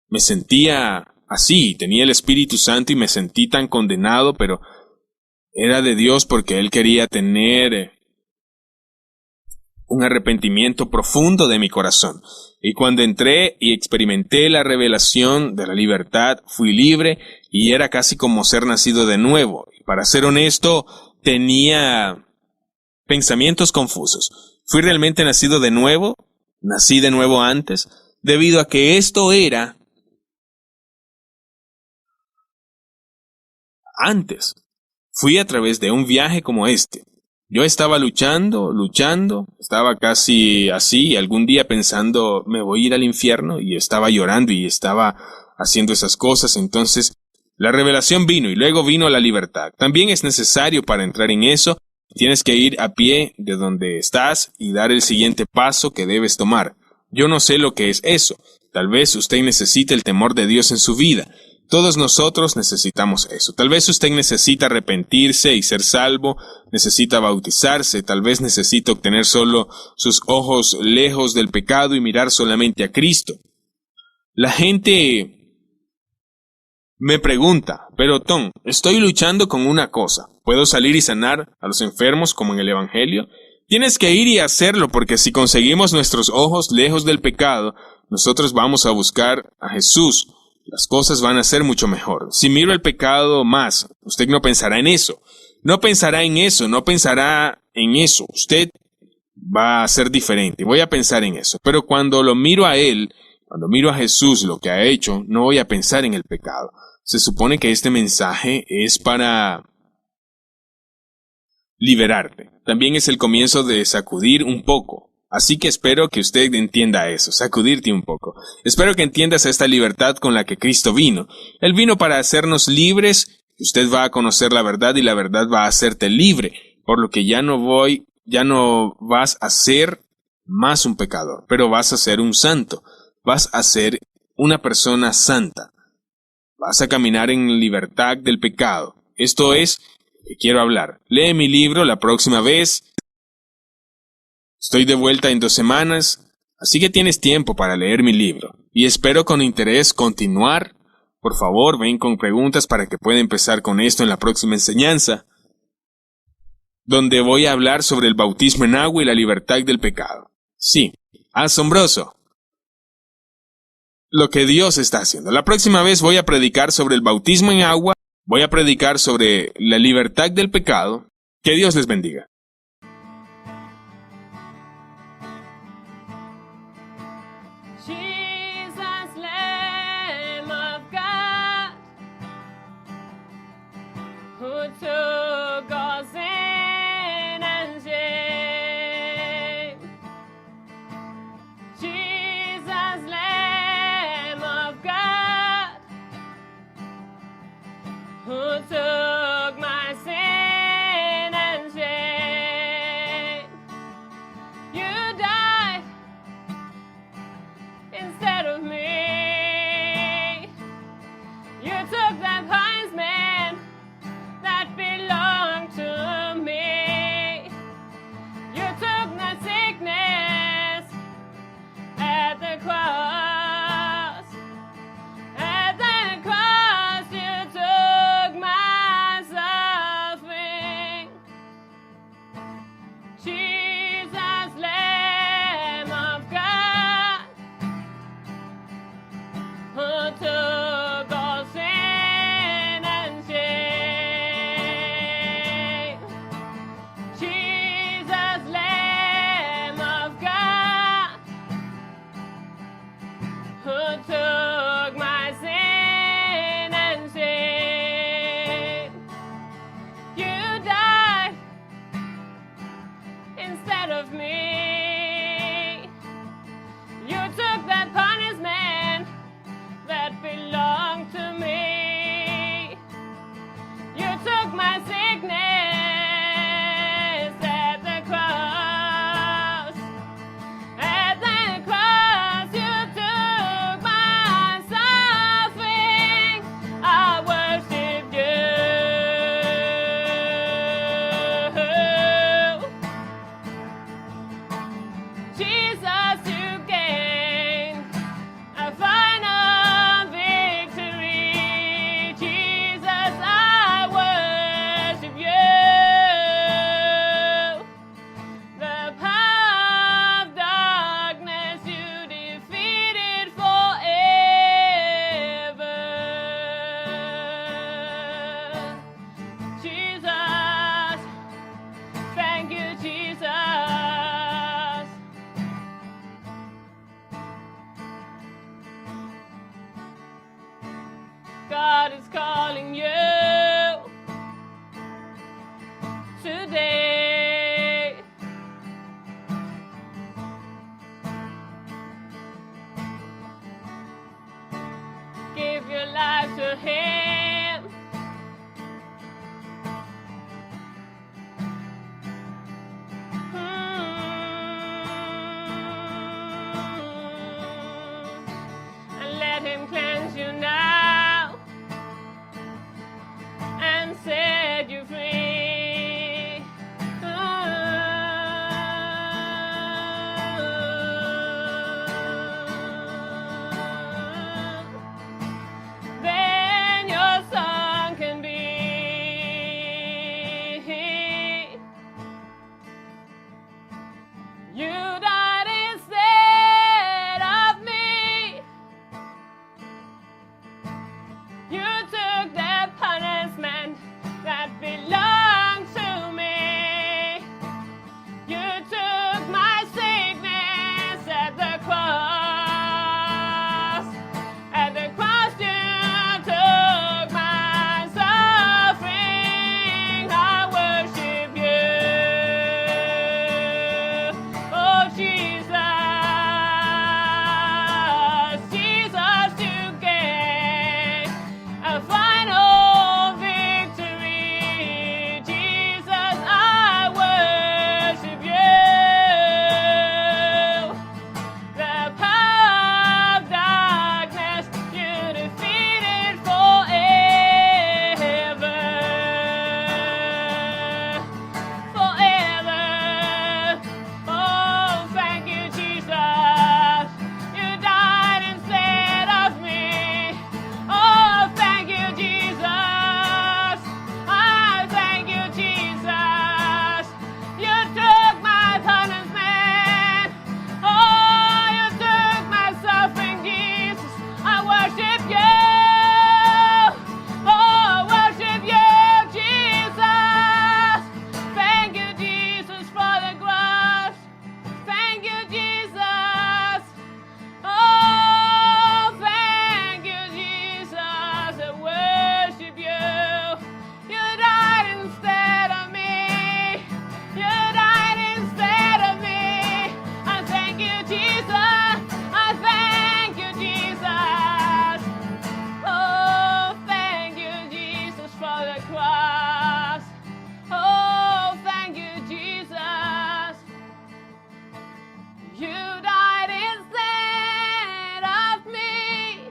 Me sentía así, tenía el Espíritu Santo y me sentí tan condenado, pero era de Dios porque Él quería tener un arrepentimiento profundo de mi corazón. Y cuando entré y experimenté la revelación de la libertad, fui libre y era casi como ser nacido de nuevo. Y para ser honesto, tenía pensamientos confusos. ¿Fui realmente nacido de nuevo? ¿Nací de nuevo antes? Debido a que esto era antes. Fui a través de un viaje como este. Yo estaba luchando, estaba casi así, algún día pensando, me voy a ir al infierno, y estaba llorando y estaba haciendo esas cosas. Entonces, la revelación vino y luego vino la libertad. También es necesario para entrar en eso, tienes que ir a pie de donde estás y dar el siguiente paso que debes tomar. Yo no sé lo que es eso. Tal vez usted necesite el temor de Dios en su vida. Todos nosotros necesitamos eso. Tal vez usted necesita arrepentirse y ser salvo, necesita bautizarse, tal vez necesita obtener solo sus ojos lejos del pecado y mirar solamente a Cristo. La gente me pregunta, pero Tom, estoy luchando con una cosa. ¿Puedo salir y sanar a los enfermos como en el Evangelio? Tienes que ir y hacerlo, porque si conseguimos nuestros ojos lejos del pecado, nosotros vamos a buscar a Jesús. Las cosas van a ser mucho mejor. Si miro el pecado más, usted no pensará en eso. No pensará en eso, no pensará en eso. Usted va a ser diferente. Voy a pensar en eso. Pero cuando lo miro a Él, cuando miro a Jesús, lo que ha hecho, no voy a pensar en el pecado. Se supone que este mensaje es para liberarte. También es el comienzo de sacudir un poco. Así que espero que usted entienda eso, sacudirte un poco. Espero que entiendas esta libertad con la que Cristo vino. Él vino para hacernos libres. Usted va a conocer la verdad y la verdad va a hacerte libre. Por lo que ya no vas a ser más un pecador, pero vas a ser un santo. Vas a ser una persona santa. Vas a caminar en libertad del pecado. Esto es que quiero hablar. Lee mi libro la próxima vez. Estoy de vuelta en 2 semanas, así que tienes tiempo para leer mi libro. Y espero con interés continuar. Por favor, ven con preguntas para que pueda empezar con esto en la próxima enseñanza, donde voy a hablar sobre el bautismo en agua y la libertad del pecado. Sí, asombroso lo que Dios está haciendo. La próxima vez voy a predicar sobre el bautismo en agua, voy a predicar sobre la libertad del pecado. Que Dios les bendiga. Took all sin and shame. Jesus, Lamb of God, who took my sin and shame. You died instead of me. You took that punishment that belonged to me. You took that sickness at the cross. At the cross you took my suffering. Jesus, Lamb of God, who took all sin and shame. Who took my sin and shame. You died instead of me. You took that punishment that belonged to me. You took my sickness at the cross. At the cross you took my suffering. I worship you. thank you, Jesus. God is calling you today. Give your life to Him. And let Him cleanse you now and set you free. Then your song can be. You died instead of me. You took the punishment that belonged to me. You took my sickness at the cross. At the cross you took my suffering. I worship you. Oh Jesus, Jesus, you gave a final victory. Jesus, I worship you. The power of darkness you defeated forever. Forever. Oh, thank you, Jesus. You died instead of me. Oh, thank you, Jesus. I thank you, Jesus. You took my punishment. Oh, you took my suffering, Jesus. I worship you. Oh, I worship you, Jesus. Thank you, Jesus, for the cross. Thank you, Jesus. Oh, thank you, Jesus. I worship you. You died instead of me. You died instead of me. I thank you, Jesus. I thank you, Jesus. Oh, thank you, Jesus, for the cross. Oh, thank you, Jesus. You died instead of me.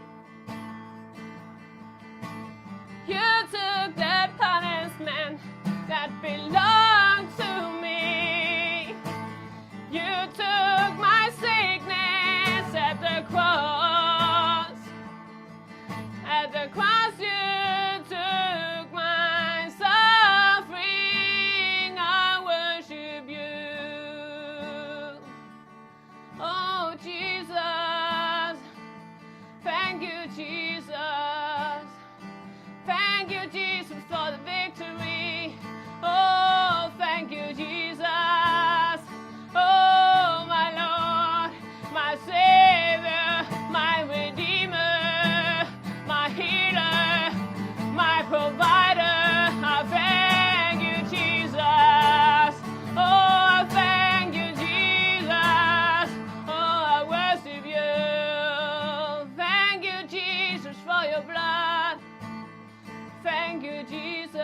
You took the punishment that belonged to me. You took my sickness at the cross. At the cross you took my suffering. I worship you. Oh, Jesus. Thank you, Jesus. Thank you, Jesus, for the victory. Oh, thank you, Jesus. Oh, my Lord, my Savior, my Redeemer, my Healer, my Provider. I thank you, Jesus. Oh, I thank you, Jesus. Oh, I worship you. Thank you, Jesus, for your blood. Thank you, Jesus.